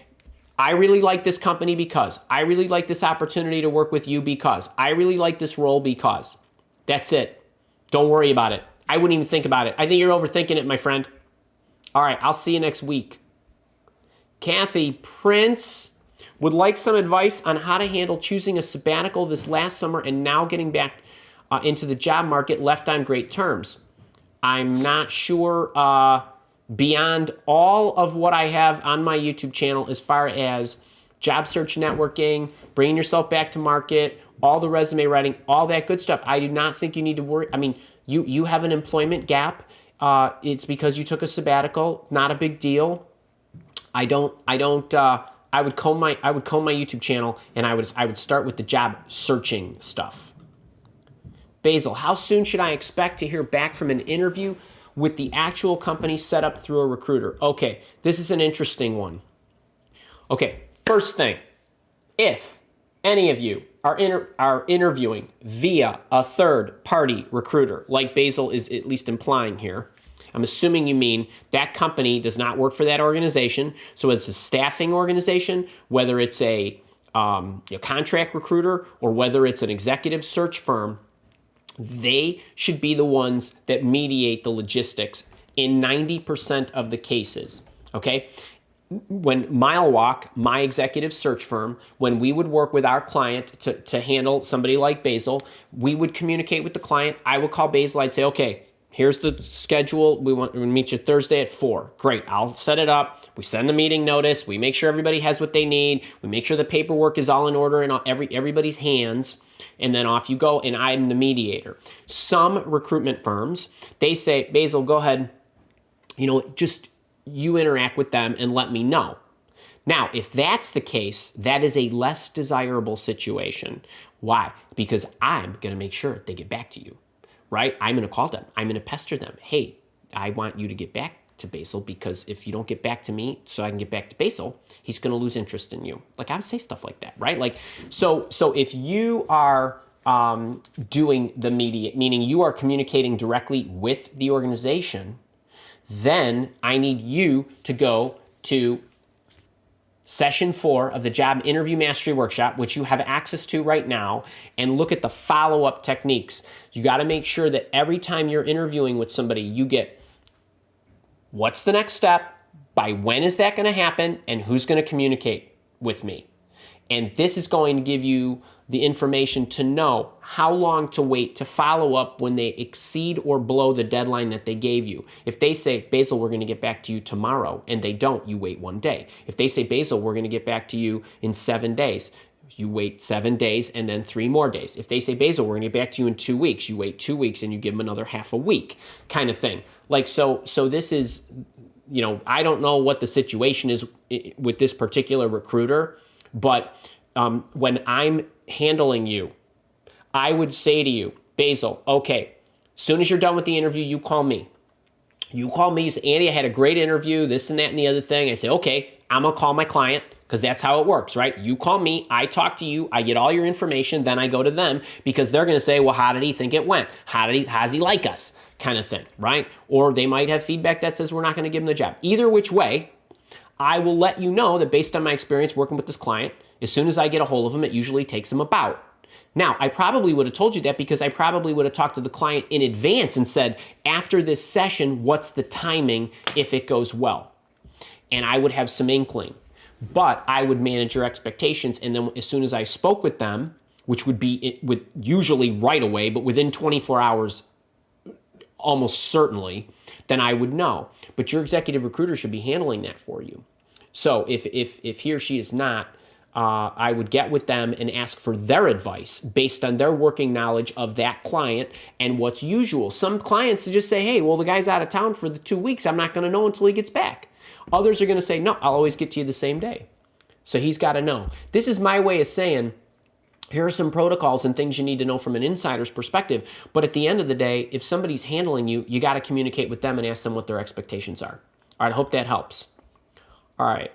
I really like this company because. I really like this opportunity to work with you because. I really like this role because. That's it. Don't worry about it. I wouldn't even think about it. I think you're overthinking it, my friend. All right, I'll see you next week. Kathy Prince would like some advice on how to handle choosing a sabbatical this last summer and now getting back into the job market left on great terms. I'm not sure beyond all of what I have on my YouTube channel as far as job search networking, bringing yourself back to market, all the resume writing, all that good stuff. I do not think you need to worry. I mean, you have an employment gap. It's because you took a sabbatical. Not a big deal. I would comb my YouTube channel, and I would start with the job searching stuff. Basil, how soon should I expect to hear back from an interview with the actual company set up through a recruiter? Okay, this is an interesting one. Okay, first thing, if any of you are interviewing via a third-party recruiter, like Basil is at least implying here, I'm assuming you mean that company does not work for that organization, so it's a staffing organization, whether it's a contract recruiter or whether it's an executive search firm. They should be the ones that mediate the logistics in 90% of the cases, okay? When MileWalk, my executive search firm, when we would work with our client to handle somebody like Basil, we would communicate with the client. I would call Basil. I'd say, okay, here's the schedule. We want to meet you Thursday at 4. Great, I'll set it up. We send the meeting notice. We make sure everybody has what they need. We make sure the paperwork is all in order in everybody's hands. And then off you go, and I'm the mediator. Some recruitment firms, they say, Basil, go ahead, just you interact with them and let me know. Now, if that's the case, that is a less desirable situation. Why? Because I'm going to make sure they get back to you, right? I'm going to call them. I'm going to pester them. Hey, I want you to get back to Basil, because if you don't get back to me so I can get back to Basil, he's going to lose interest in you. Like, I would say stuff like that, right? Like, so if you are doing the media, meaning you are communicating directly with the organization, then I need you to go to Session 4 of the Job Interview Mastery Workshop, which you have access to right now, and look at the follow-up techniques. You got to make sure that every time you're interviewing with somebody, you get what's the next step, by when is that going to happen, and who's going to communicate with me. And this is going to give you the information to know how long to wait to follow up when they exceed or below the deadline that they gave you. If they say, Basil, we're going to get back to you tomorrow, and they don't, you wait 1 day. If they say, Basil, we're going to get back to you in 7 days, you wait 7 days and then 3 more days. If they say, Basil, we're going to get back to you in 2 weeks, you wait 2 weeks and you give them another half a week, kind of thing. Like, so this is, I don't know what the situation is with this particular recruiter, but when I'm handling you, I would say to you, Basil, okay, as soon as you're done with the interview, you call me. You call me, you say, Andy, I had a great interview, this and that and the other thing. I say, okay, I'm going to call my client because that's how it works, right? You call me, I talk to you, I get all your information, then I go to them because they're going to say, well, how did he think it went? How's he like us? Kind of thing, right? Or they might have feedback that says we're not going to give him the job. Either which way, I will let you know that based on my experience working with this client, as soon as I get a hold of him, it usually takes him about. Now, I probably would have told you that because I probably would have talked to the client in advance and said, after this session, what's the timing if it goes well? And I would have some inkling. But I would manage your expectations, and then as soon as I spoke with them, which would be usually right away, but within 24 hours, almost certainly, then I would know. But your executive recruiter should be handling that for you. So if he or she is not, I would get with them and ask for their advice based on their working knowledge of that client and what's usual. Some clients just say, hey, well, the guy's out of town for the 2 weeks. I'm not going to know until he gets back. Others are going to say, no, I'll always get to you the same day. So he's got to know. This is my way of saying, here are some protocols and things you need to know from an insider's perspective. But at the end of the day, if somebody's handling you, you got to communicate with them and ask them what their expectations are. All right, I hope that helps. All right.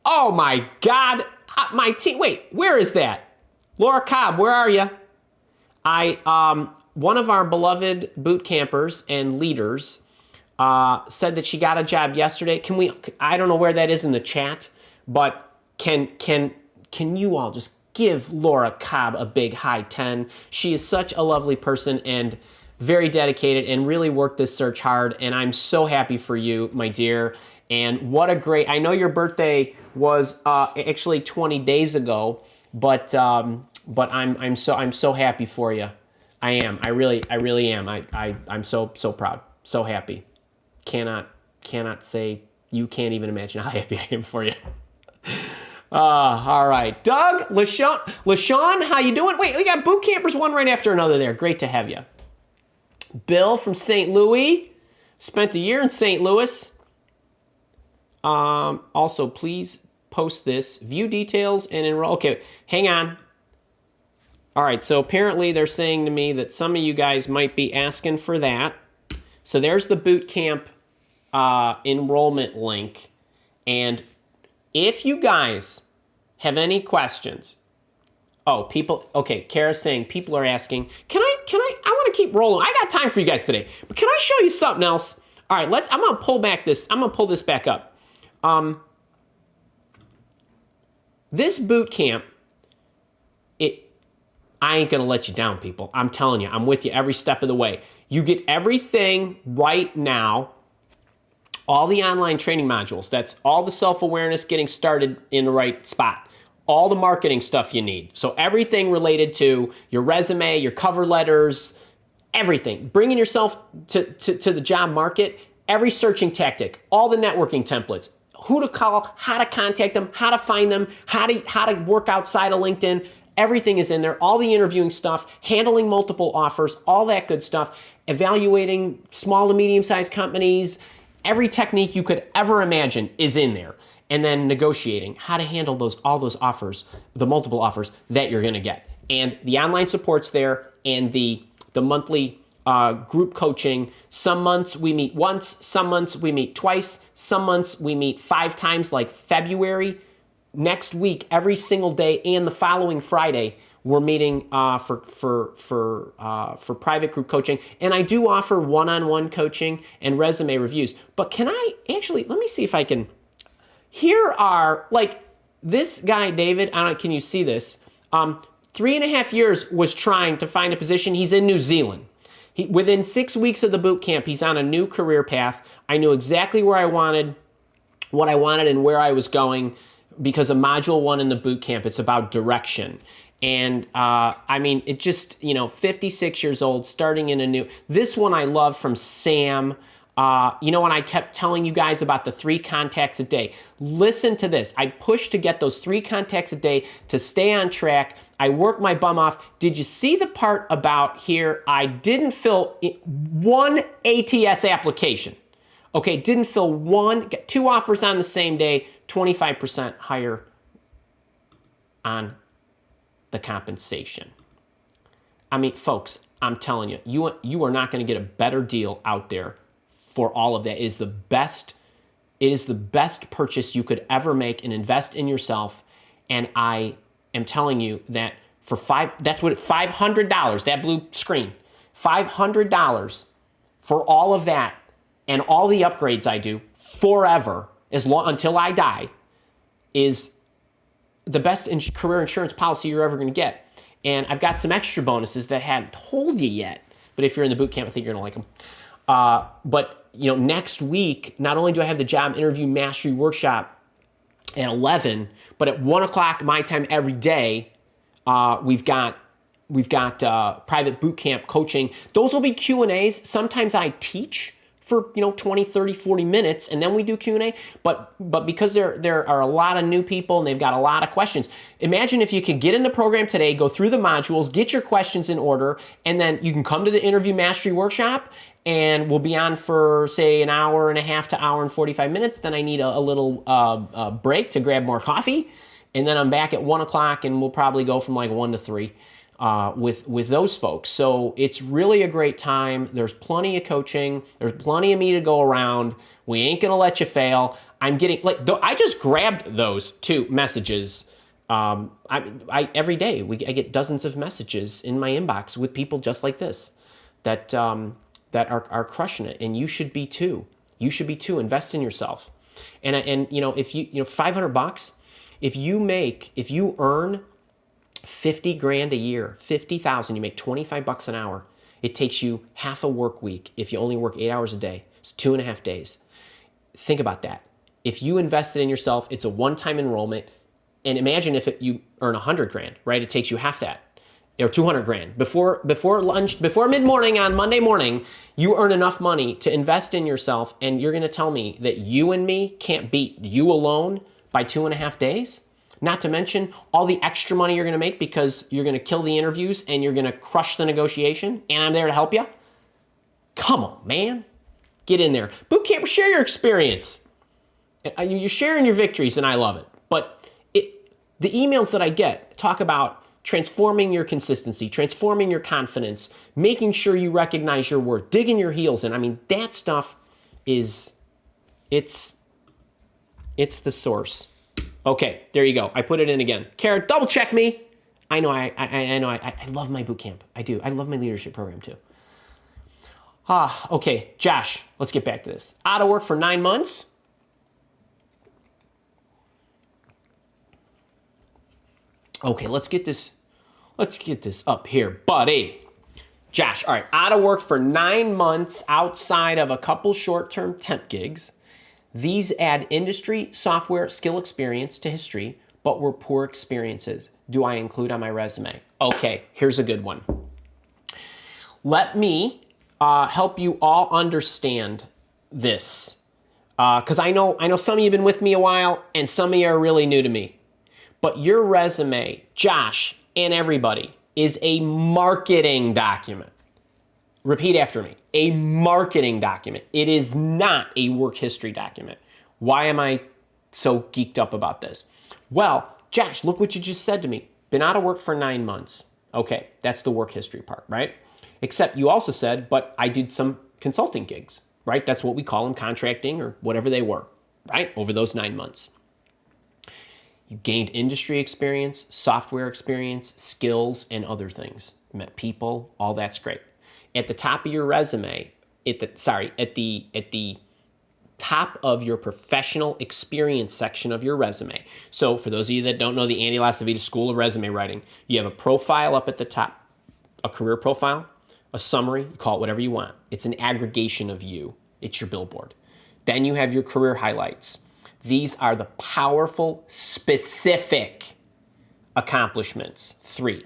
Oh my God, my team, wait, where is that? Laura Cobb, where are you? One of our beloved boot campers and leaders said that she got a job yesterday. I don't know where that is in the chat, but can you all just give Laura Cobb a big high 10? She is such a lovely person and very dedicated and really worked this search hard, and I'm so happy for you, my dear. And what a great, I know your birthday was actually 20 days ago, but I'm so happy for you. I am. I really am. I'm so proud. So happy. Cannot say, you can't even imagine how happy I am for you. All right. Doug, LaShawn, how you doing? Wait, we got boot campers one right after another there. Great to have you. Bill from St. Louis. Spent a year in St. Louis. Also, please post this. View details and enroll. Okay, hang on. All right, so apparently they're saying to me that some of you guys might be asking for that. So there's the boot camp enrollment link. And if you guys have any questions, okay, Kara's saying people are asking, I want to keep rolling. I got time for you guys today, but can I show you something else? All right, I'm going to pull this back up. This boot camp, I ain't going to let you down, people. I'm telling you, I'm with you every step of the way. You get everything right now, all the online training modules. That's all the self-awareness getting started in the right spot. All the marketing stuff you need. So everything related to your resume, your cover letters, everything. Bringing yourself to the job market, every searching tactic, all the networking templates, who to call, how to contact them, how to find them, how to work outside of LinkedIn. Everything is in there, all the interviewing stuff, handling multiple offers, all that good stuff, evaluating small to medium-sized companies. Every technique you could ever imagine is in there. And then negotiating, how to handle all those offers, the multiple offers that you're going to get. And the online support's there, and the monthly group coaching. Some months we meet once, some months we meet twice, some months we meet 5 times, like February. Next week, every single day, and the following Friday, we're meeting for private group coaching. And I do offer one-on-one coaching and resume reviews. But can I actually, let me see if I can. Here are, like, this guy, David, can you see this? 3.5 years was trying to find a position. He's in New Zealand. Within 6 weeks of the boot camp, he's on a new career path. I knew exactly where I wanted, what I wanted, and where I was going because of Module 1 in the boot camp. It's about direction. And, it just, 56 years old, starting in a new. This one I love from Sam. When I kept telling you guys about the 3 contacts a day, listen to this. I pushed to get those 3 contacts a day to stay on track. I worked my bum off. Did you see the part about here? I didn't fill one ATS application. Okay, didn't fill one, got 2 offers on the same day, 25% higher on the compensation. Folks, I'm telling you, you are not going to get a better deal out there for all of that. It is the best purchase you could ever make and invest in yourself. And I am telling you that for $500, that blue screen, $500 for all of that and all the upgrades I do forever, until I die, is the best career insurance policy you're ever going to get. And I've got some extra bonuses that I haven't told you yet, but if you're in the boot camp, I think you're going to like them. But next week, not only do I have the job interview mastery workshop at 11, but at 1 o'clock my time every day, we've got private boot camp coaching. Those will be Q&As. Sometimes I teach for 20, 30, 40 minutes, and then we do Q&A. But because there are a lot of new people and they've got a lot of questions, imagine if you could get in the program today, go through the modules, get your questions in order, and then you can come to the interview mastery workshop, and we'll be on for, say, an hour and a half to hour and 45 minutes. Then I need a little break to grab more coffee, and then I'm back at 1 o'clock, and we'll probably go from like 1 to 3. With those folks. So it's really a great time. There's plenty of coaching. There's plenty of me to go around. We ain't gonna let you fail. I'm getting I just grabbed those 2 messages. Every day I get dozens of messages in my inbox with people just like this that are crushing it, and you should be too. You should be too. Invest in yourself. And if you $500, if you earn 50 grand a year, 50,000, you make 25 bucks an hour. It takes you half a work week. If you only work 8 hours a day, it's 2.5 days. Think about that. If you invested in yourself, it's a one-time enrollment. And imagine if you earn 100 grand, right? It takes you half that, or 200 grand. Before lunch, before mid-morning on Monday morning, you earn enough money to invest in yourself, and you're gonna tell me that you and me can't beat you alone by 2.5 days? Not to mention all the extra money you're going to make because you're going to kill the interviews and you're going to crush the negotiation, and I'm there to help you. Come on, man. Get in there. Boot camp, share your experience. You're sharing your victories, and I love it. But the emails that I get talk about transforming your consistency, transforming your confidence, making sure you recognize your worth, digging your heels in. I mean, that stuff it's the source. Okay, there you go. I put it in again. Kara, double check me. I know I love my boot camp. I do. I love my leadership program too. Okay, Josh, let's get back to this. Out of work for 9 months. Okay, let's get this up here, buddy. Josh, all right, out of work for 9 months outside of a couple short-term temp gigs. These add industry, software, skill experience to history, but were poor experiences. Do I include on my resume? Okay, here's a good one. Let me help you all understand this, because I know some of you have been with me a while, and some of you are really new to me. But your resume, Josh, and everybody, is a marketing document. Repeat after me. A marketing document. It is not a work history document. Why am I so geeked up about this? Well, Josh, look what you just said to me. Been out of work for 9 months. Okay, that's the work history part, right? Except you also said, but I did some consulting gigs, right? That's what we call them, contracting or whatever they were, right? Over those 9 months. You gained industry experience, software experience, skills, and other things. You met people, all that's great. At the top of your resume, at the top of your professional experience section of your resume. So for those of you that don't know the Andrew LaCivita School of Resume Writing, you have a profile up at the top, a career profile, a summary, you call it whatever you want. It's an aggregation of you. It's your billboard. Then you have your career highlights. These are the powerful, specific accomplishments, 3.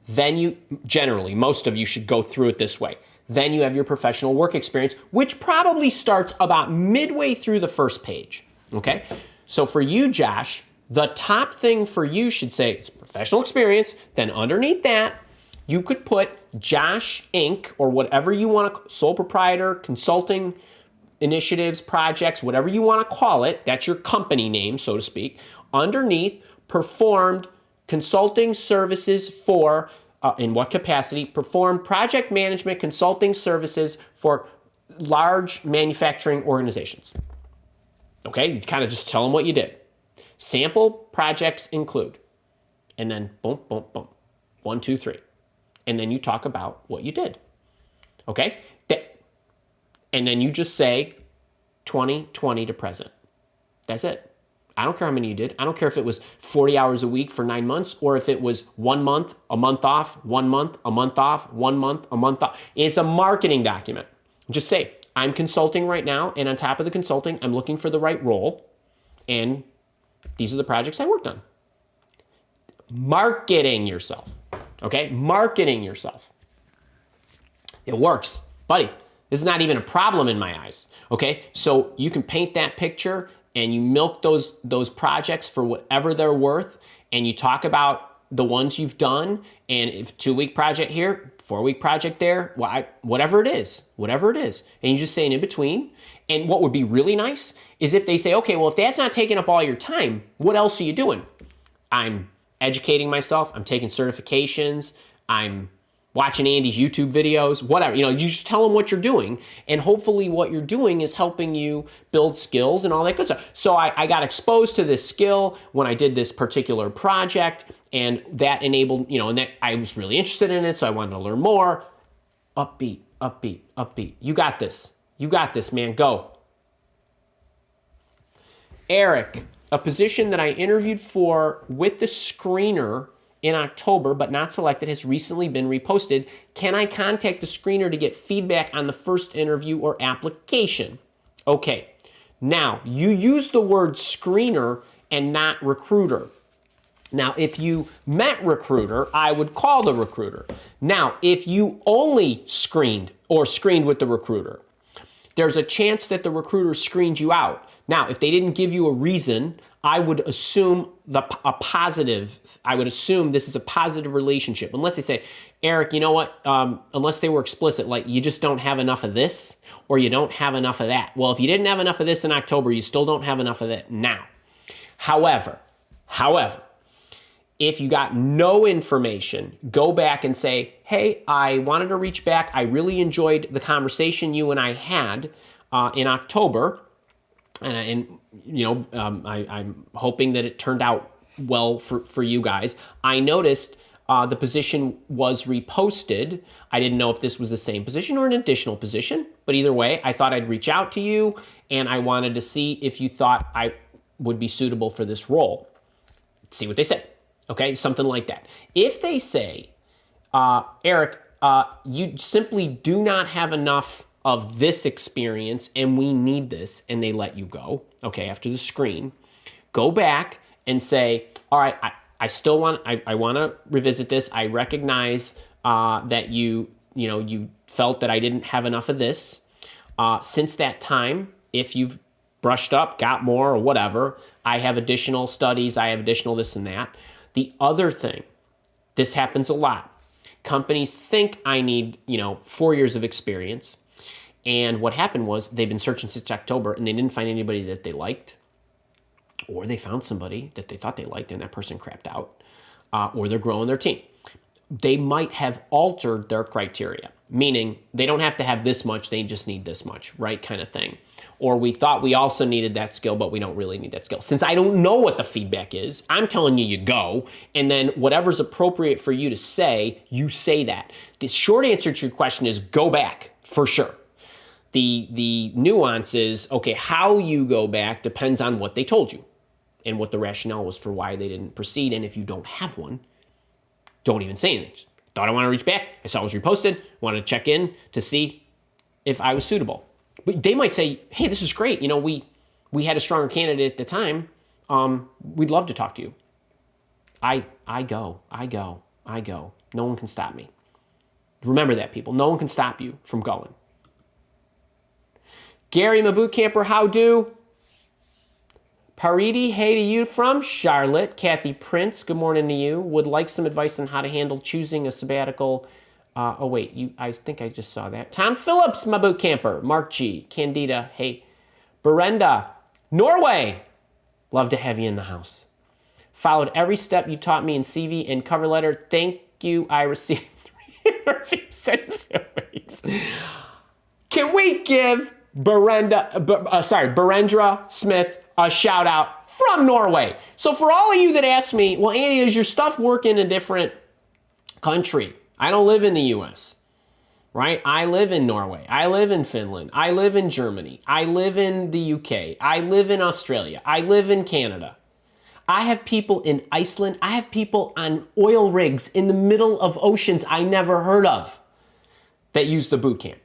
Then you, generally, most of you should go through it this way. Then you have your professional work experience, which probably starts about midway through the first page, okay? So for you, Josh, the top thing for you should say it's professional experience. Then underneath that, you could put Josh Inc. or whatever you want to, sole proprietor, consulting, initiatives, projects, whatever you want to call it. That's your company name, so to speak. Underneath, performed consulting services for in what capacity, performed project management consulting services for large manufacturing organizations. Okay, you kind of just tell them what you did. Sample projects include, and then boom, boom, boom, 1, 2, 3. And then you talk about what you did. Okay, and then you just say 2020 to present. That's it. I don't care how many you did. I don't care if it was 40 hours a week for 9 months or if it was 1 month, a month off, 1 month, a month off, 1 month, a month off. It's a marketing document. Just say, I'm consulting right now, and on top of the consulting, I'm looking for the right role, and these are the projects I worked on. Marketing yourself, okay? Marketing yourself. It works. Buddy, this is not even a problem in my eyes, okay? So you can paint that picture and you milk those projects for whatever they're worth, and you talk about the ones you've done, and if 2-week project here, 4-week project there, whatever it is, and you just say in between. And what would be really nice is if they say, okay, well, if that's not taking up all your time, what else are you doing? I'm educating myself, I'm taking certifications, I'm watching Andy's YouTube videos, whatever. You just tell them what you're doing, and hopefully what you're doing is helping you build skills and all that good stuff. So I got exposed to this skill when I did this particular project, and that enabled, and that I was really interested in it, so I wanted to learn more. Upbeat, upbeat, upbeat. You got this. You got this, man. Go. Eric, a position that I interviewed for with the screener in October, but not selected, has recently been reposted. Can I contact the screener to get feedback on the first interview or application? Okay, now you use the word screener and not recruiter. Now, if you meant recruiter, I would call the recruiter. Now, if you only screened with the recruiter, there's a chance that the recruiter screened you out. Now, if they didn't give you a reason, I would assume I would assume this is a positive relationship. Unless they say, Eric, you know what? Unless they were explicit, like you just don't have enough of this or you don't have enough of that. Well, if you didn't have enough of this in October, you still don't have enough of that now. However, if you got no information, go back and say, hey, I wanted to reach back. I really enjoyed the conversation you and I had in October. I'm hoping that it turned out well for you guys. I noticed the position was reposted. I didn't know if this was the same position or an additional position, but either way, I thought I'd reach out to you, and I wanted to see if you thought I would be suitable for this role. See what they say. Okay, something like that. If they say, Eric, you simply do not have enough of this experience and we need this, and they let you go, okay, after the screen, go back and say, all right, I still want to revisit this. I recognize that you felt that I didn't have enough of this. Since that time, if you've brushed up, got more or whatever, I have additional studies, I have additional this and that. The other thing, this happens a lot. Companies think I need, 4 years of experience. And what happened was they've been searching since October and they didn't find anybody that they liked, or they found somebody that they thought they liked and that person crapped out, or they're growing their team. They might have altered their criteria, meaning they don't have to have this much, they just need this much, right, kind of thing. Or we thought we also needed that skill, but we don't really need that skill. Since I don't know what the feedback is, I'm telling you go, and then whatever's appropriate for you to say, you say that. The short answer to your question is go back, for sure. The nuance is, okay, how you go back depends on what they told you and what the rationale was for why they didn't proceed. And if you don't have one, don't even say anything. Just thought I want to reach back. I saw it was reposted. Wanted to check in to see if I was suitable. But they might say, hey, this is great. We had a stronger candidate at the time. We'd love to talk to you. I go. No one can stop me. Remember that, people. No one can stop you from going. Gary, my boot camper, how do? Paridi, hey to you from Charlotte. Kathy Prince, good morning to you. Would like some advice on how to handle choosing a sabbatical. I think I just saw that. Tom Phillips, my boot camper. Mark G. Candida, hey. Berenda, Norway. Love to have you in the house. Followed every step you taught me in CV and cover letter. Thank you. I received 3 interviews in 2 weeks. Can we give Berendra Smith a shout out from Norway? So for all of you that ask me, well, Andy, does your stuff work in a different country? I don't live in the US, right? I live in Norway. I live in Finland. I live in Germany. I live in the UK. I live in Australia. I live in Canada. I have people in Iceland. I have people on oil rigs in the middle of oceans I never heard of that use the boot camp.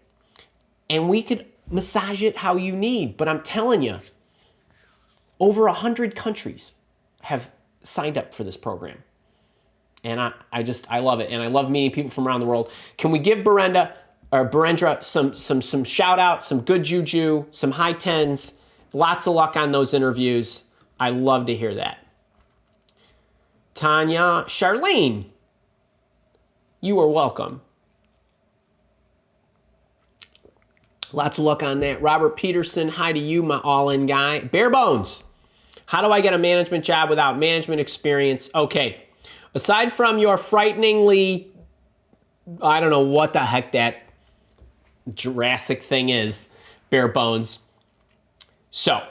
And we could massage it how you need. But I'm telling you, over 100 countries have signed up for this program. And I love it. And I love meeting people from around the world. Can we give Berendra some shout out, some good juju, some high tens, lots of luck on those interviews. I love to hear that. Tanya Charlene, you are welcome. Lots of luck on that. Robert Peterson, hi to you, my all-in guy. Bare Bones, how do I get a management job without management experience? Okay, aside from your frighteningly, I don't know what the heck that Jurassic thing is, Bare Bones. So,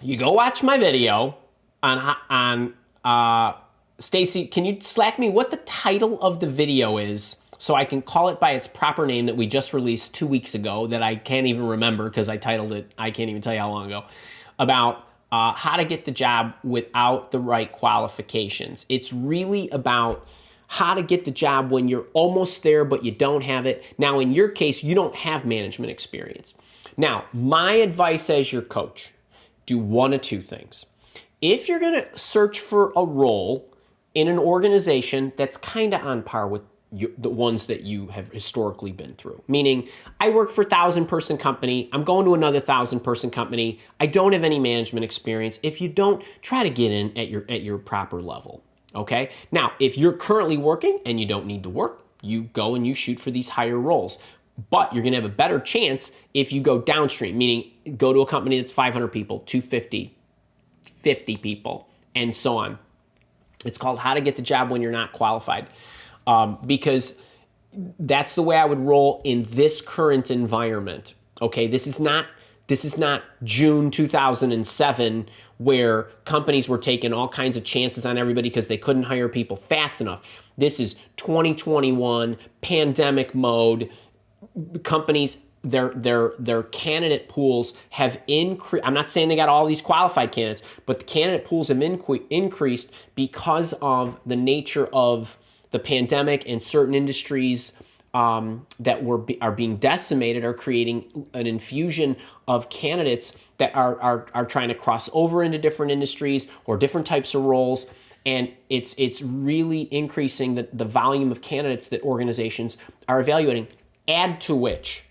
you go watch my video on Stacy, can you Slack me what the title of the video is so I can call it by its proper name that we just released 2 weeks ago that I can't even remember because I titled it, I can't even tell you how long ago, about how to get the job without the right qualifications. It's really about how to get the job when you're almost there but you don't have it. Now, in your case, you don't have management experience. Now, my advice as your coach, do one of two things. If you're going to search for a role in an organization that's kind of on par with the ones that you have historically been through, meaning I work for a 1,000-person company, I'm going to another 1,000-person company, I don't have any management experience. If you don't, try to get in at your proper level, okay? Now, if you're currently working and you don't need to work, you go and you shoot for these higher roles. But you're going to have a better chance if you go downstream, meaning go to a company that's 500 people, 250, 50 people, and so on. It's called How to Get the Job When You're Not Qualified, because that's the way I would roll in this current environment. Okay, this is not June 2007 where companies were taking all kinds of chances on everybody because they couldn't hire people fast enough. This is 2021 pandemic mode. Companies, their candidate pools have increased. I'm not saying they got all these qualified candidates, but the candidate pools have increased because of the nature of the pandemic, and certain industries that are being decimated are creating an infusion of candidates that are trying to cross over into different industries or different types of roles. And it's really increasing the volume of candidates that organizations are evaluating. Add to which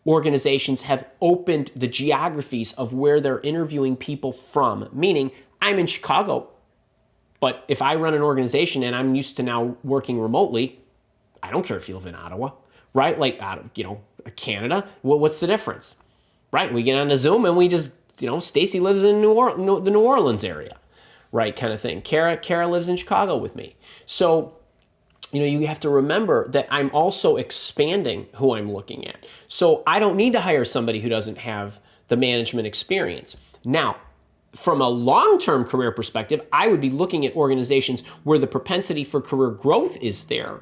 organizations have opened the geographies of where they're interviewing people from. Meaning, I'm in Chicago, but if I run an organization and I'm used to now working remotely, I don't care if you live in Ottawa, right? Like, Canada, what's the difference, right? We get on a Zoom and we just, Stacy lives in the New Orleans area, right, kind of thing. Kara lives in Chicago with me. So, you have to remember that I'm also expanding who I'm looking at. So I don't need to hire somebody who doesn't have the management experience. Now, from a long-term career perspective, I would be looking at organizations where the propensity for career growth is there.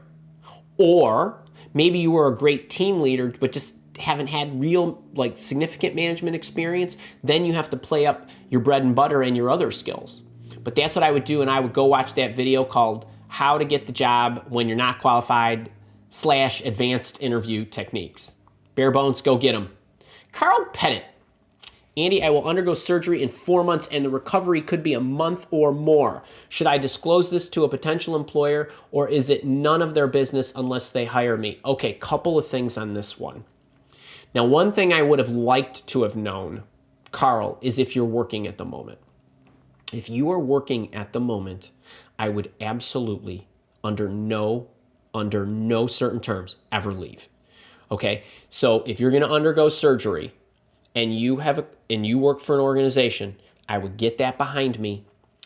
Or maybe you were a great team leader, but just haven't had real, significant management experience. Then you have to play up your bread and butter and your other skills. But that's what I would do, and I would go watch that video called How to Get the Job When You're Not Qualified / Advanced Interview Techniques. Bare Bones, go get them. Carl Pettit. Andy, I will undergo surgery in 4 months and the recovery could be a month or more. Should I disclose this to a potential employer or is it none of their business unless they hire me? Okay, couple of things on this one. Now, one thing I would have liked to have known, Carl, is if you're working at the moment. If you are working at the moment, I would absolutely, under no certain terms, ever leave. Okay? So if you're going to undergo surgery and you work for an organization, I would get that behind me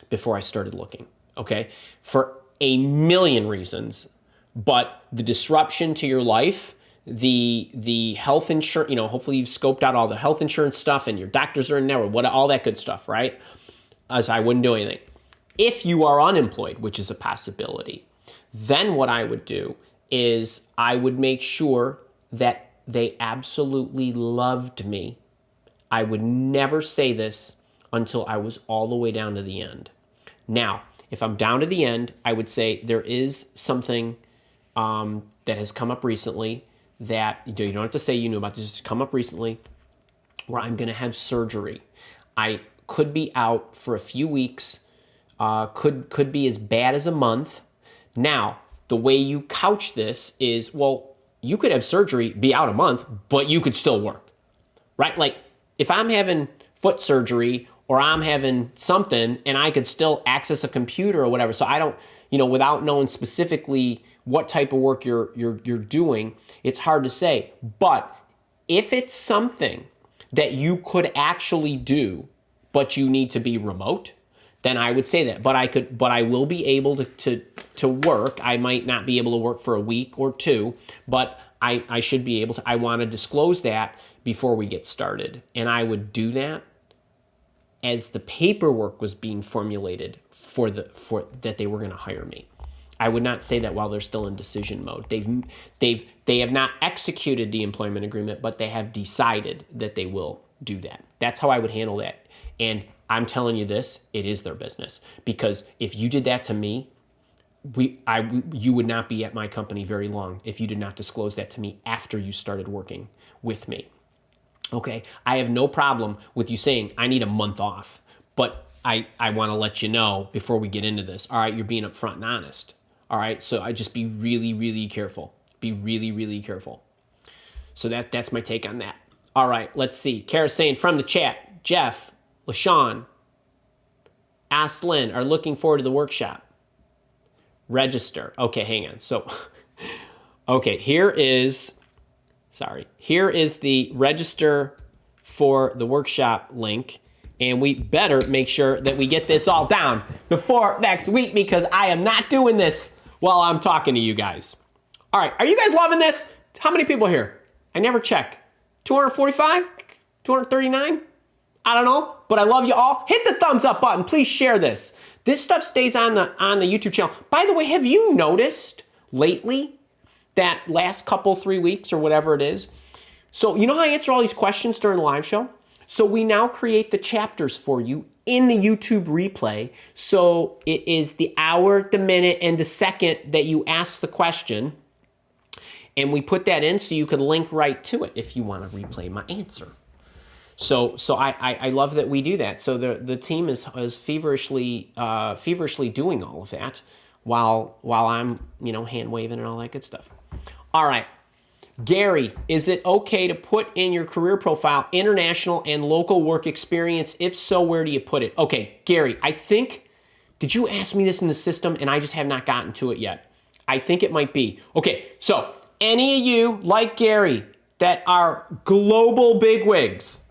before I started looking. Okay? For a million reasons. But the disruption to your life, the health insurance, hopefully you've scoped out all the health insurance stuff and your doctors are in there, all that good stuff, right? So I wouldn't do anything. If you are unemployed, which is a possibility, then what I would do is I would make sure that they absolutely loved me. I would never say this until I was all the way down to the end. Now, if I'm down to the end, I would say there is something that has come up recently that you don't have to say you knew about. This has come up recently where I'm going to have surgery. I could be out for a few weeks, could be as bad as a month. Now, the way you couch this is, well, you could have surgery, be out a month, but you could still work, right? Like if I'm having foot surgery or I'm having something and I could still access a computer or whatever. So I don't, without knowing specifically what type of work you're doing, it's hard to say. But if it's something that you could actually do, but you need to be remote, then I would say that. But I will be able to work. I might not be able to work for a week or two, but I should be able to. I want to disclose that before we get started. And I would do that as the paperwork was being formulated for that they were going to hire me. I would not say that while they're still in decision mode. They have not executed the employment agreement, but they have decided that they will do that. That's how I would handle that. And I'm telling you this, it is their business. Because if you did that to me, you would not be at my company very long if you did not disclose that to me after you started working with me. Okay, I have no problem with you saying, I need a month off, but I want to let you know before we get into this. All right, you're being upfront and honest. All right, so I just be really, really careful. Be really, really careful. So that's my take on that. All right, let's see. Kara's saying from the chat, Jeff, LaShawn, Aslyn are looking forward to the workshop. Register. Okay, hang on. So, okay, here is the register for the workshop link. And we better make sure that we get this all down before next week because I am not doing this while I'm talking to you guys. All right, are you guys loving this? How many people here? I never check. 245? 239? I don't know, but I love you all. Hit the thumbs up button. Please share this. This stuff stays on the YouTube channel. By the way, have you noticed lately that last couple, 3 weeks or whatever it is? So you know how I answer all these questions during the live show? So we now create the chapters for you in the YouTube replay. So it is the hour, the minute, and the second that you ask the question. And we put that in so you can link right to it if you want to replay my answer. So I love that we do that. So the team is feverishly doing all of that while I'm hand waving and all that good stuff. All right, Gary, is it okay to put in your career profile international and local work experience? If so, where do you put it? Okay, Gary, did you ask me this in the system and I just have not gotten to it yet? I think it might be. Okay, so any of you like Gary that are global bigwigs,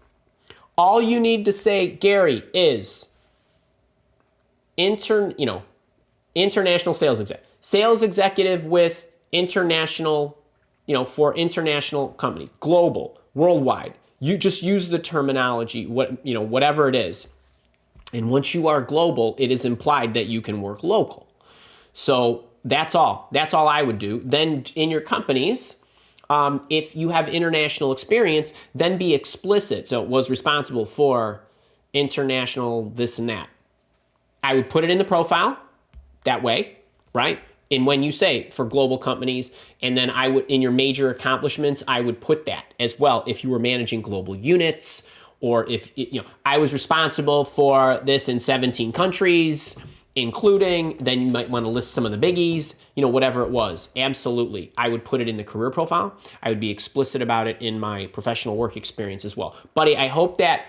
all you need to say, Gary, is international sales executive. Sales executive with international, for international company, global, worldwide. You just use the terminology, whatever it is. And once you are global, it is implied that you can work local. So that's all. That's all I would do. Then in your companies, if you have international experience, then be explicit. So it was responsible for international this and that. I would put it in the profile that way, right? And when you say for global companies, and then I would, in your major accomplishments, I would put that as well. If you were managing global units, or if, I was responsible for this in 17 countries, including, then you might want to list some of the biggies, whatever it was. Absolutely. I would put it in the career profile. I would be explicit about it in my professional work experience as well. Buddy, I hope that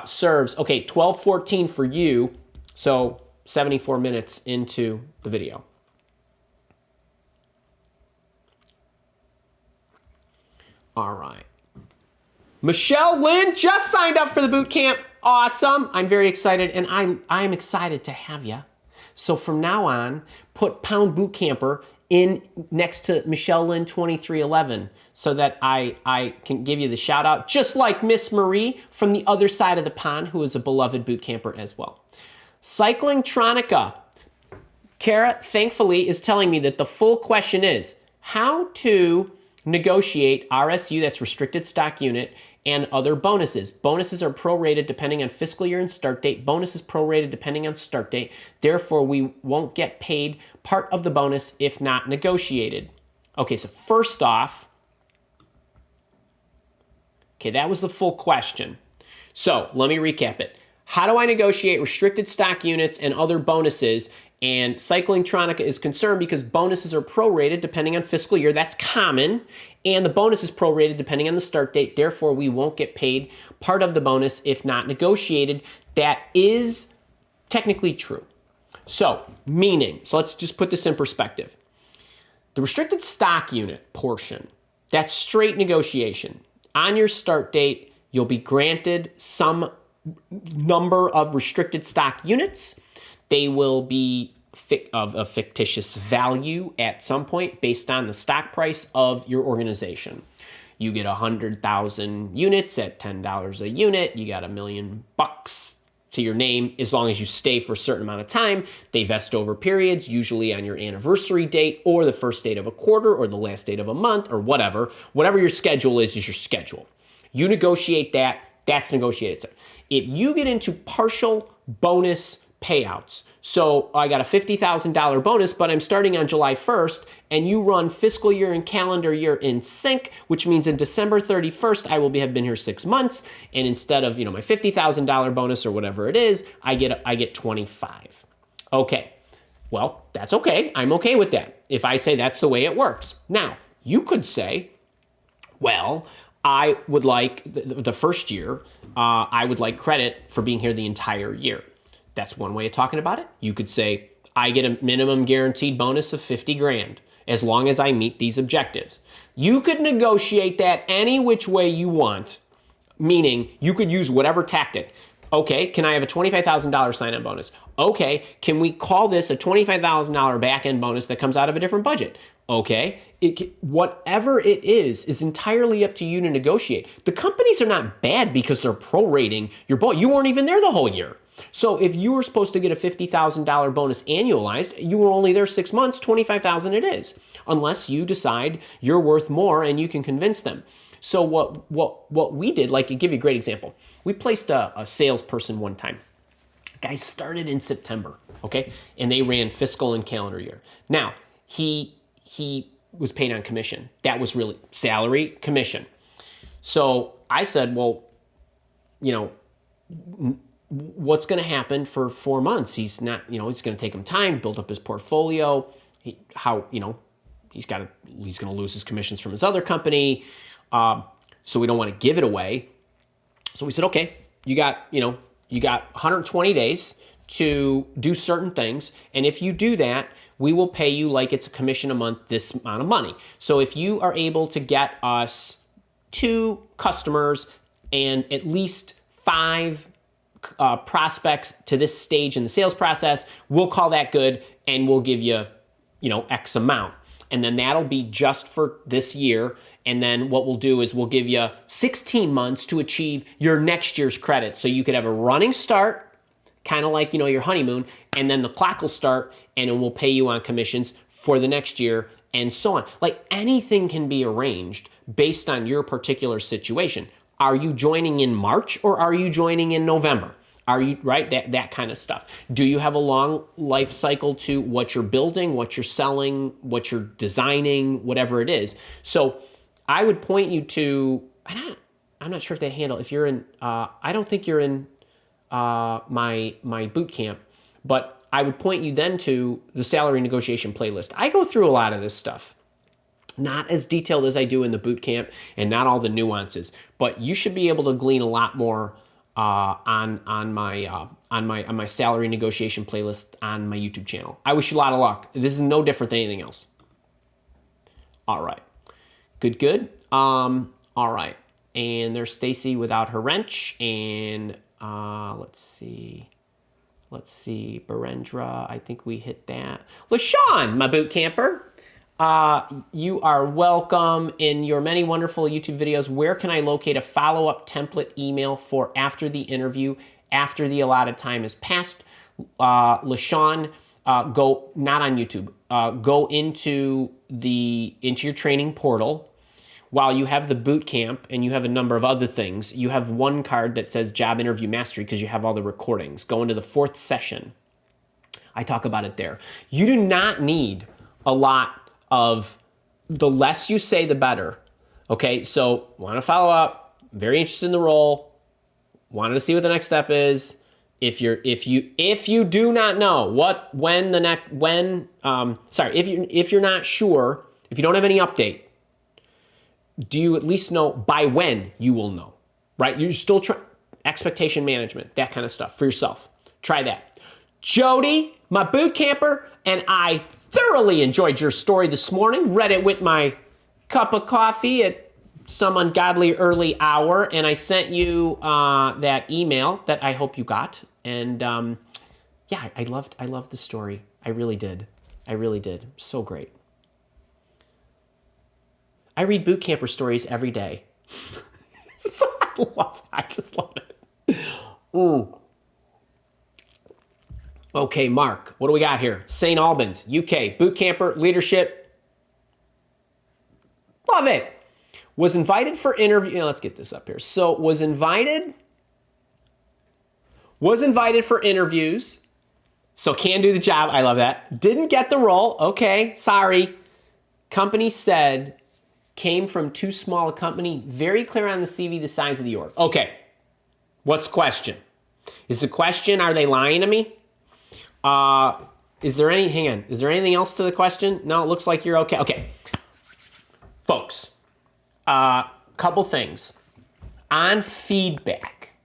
serves. Okay, 12:14 for you. So 74 minutes into the video. All right. Michelle Lynn just signed up for the boot camp. Awesome. I'm very excited, and I'm excited to have you. So from now on, put Pound Boot Camper in next to Michelle Lynn 2311 so that I can give you the shout out, just like Miss Marie from the other side of the pond, who is a beloved boot camper as well. Cycling Tronica. Kara, thankfully, is telling me that the full question is how to negotiate RSU, that's restricted stock unit, and other bonuses. Bonuses are prorated depending on fiscal year and start date. Bonuses prorated depending on start date. Therefore, we won't get paid part of the bonus if not negotiated. Okay, so first off, okay, that was the full question. So let me recap it. How do I negotiate restricted stock units and other bonuses? And Cycling Tronica is concerned because bonuses are prorated depending on fiscal year. That's common. And the bonus is prorated depending on the start date. Therefore, we won't get paid part of the bonus if not negotiated. That is technically true. So, meaning, so let's just put this in perspective. The restricted stock unit portion, that's straight negotiation. On your start date, you'll be granted some number of restricted stock units. They will be of a fictitious value at some point based on the stock price of your organization. You get 100,000 units at $10 a unit. You got $1 million to your name as long as you stay for a certain amount of time. They vest over periods, usually on your anniversary date or the first date of a quarter or the last date of a month or whatever. Whatever your schedule is your schedule. You negotiate that. That's negotiated. If you get into partial bonus payouts, so I got a $50,000 bonus, but I'm starting on July 1st, and you run fiscal year and calendar year in sync, which means in December 31st, I will have been here 6 months, and instead of my $50,000 bonus or whatever it is, I get 25. Okay, well, that's okay. I'm okay with that if I say that's the way it works. Now, you could say, well, I would like the first year, I would like credit for being here the entire year. That's one way of talking about it. You could say, I get a minimum guaranteed bonus of 50 grand as long as I meet these objectives. You could negotiate that any which way you want, meaning you could use whatever tactic. Okay, can I have a $25,000 sign-on bonus? Okay, can we call this a $25,000 back-end bonus that comes out of a different budget? Okay, whatever it is entirely up to you to negotiate. The companies are not bad because they're prorating your bonus. You weren't even there the whole year. So if you were supposed to get a $50,000 bonus annualized, you were only there 6 months, $25,000 it is, unless you decide you're worth more and you can convince them. So what we did, like, to give you a great example, we placed a salesperson one time. Guy started in September, okay, and they ran fiscal and calendar year. Now he was paid on commission. That was really salary, commission. So I said, well, what's going to happen for 4 months? He's not, it's going to take him time, build up his portfolio. He's going to lose his commissions from his other company. So we don't want to give it away. So we said, okay, you got 120 days to do certain things. And if you do that, we will pay you like it's a commission a month, this amount of money. So if you are able to get us 2 customers and at least 5 prospects to this stage in the sales process, we'll call that good and we'll give you, X amount. And then that'll be just for this year. And then what we'll do is we'll give you 16 months to achieve your next year's credit. So you could have a running start, kind of like, your honeymoon, and then the clock will start and it will pay you on commissions for the next year and so on. Like, anything can be arranged based on your particular situation. Are you joining in March or are you joining in November? Are you, right? That kind of stuff. Do you have a long life cycle to what you're building, what you're selling, what you're designing, whatever it is? So I would point you to, I'm not sure if they handle, if you're in, I don't think you're in my boot camp, but I would point you then to the salary negotiation playlist. I go through a lot of this stuff. Not as detailed as I do in the boot camp and not all the nuances, but you should be able to glean a lot more on my salary negotiation playlist on my YouTube channel. I wish you a lot of luck. This is no different than anything else. All right. Good. All right. And there's Stacy without her wrench. And let's see. Let's see, Barendra, I think we hit that. LaShawn, my boot camper, you are welcome. In your many wonderful YouTube videos, where can I locate a follow-up template email for after the interview, after the allotted time is passed? LaShawn, go, not on YouTube, go into your training portal. While you have the boot camp and you have a number of other things, you have one card that says Job Interview Mastery because you have all the recordings. Go into the 4th session. I talk about it there. You do not need a lot of, the less you say, the better. Okay, so want to follow up, very interested in the role, wanted to see what the next step is. If you do not know if you're not sure, if you don't have any update, do you at least know by when you will know, right? You're still trying, expectation management, that kind of stuff for yourself. Try that. Jody, my boot camper, and I thoroughly enjoyed your story this morning. Read it with my cup of coffee at some ungodly early hour, and I sent you that email that I hope you got. And yeah, I loved the story. I really did. I really did. So great. I read boot camper stories every day. I just love it. Ooh. Okay, Mark, what do we got here? St. Albans, UK, boot camper, leadership. Love it. Was invited for interview. Let's get this up here. So was invited for interviews. So can do the job. I love that. Didn't get the role. Okay, sorry. Company said, came from too small a company, very clear on the CV, the size of the org. Okay, what's the question? Is the question, are they lying to me? Is there anything else to the question? No, it looks like you're okay. Okay, folks, couple things. On feedback,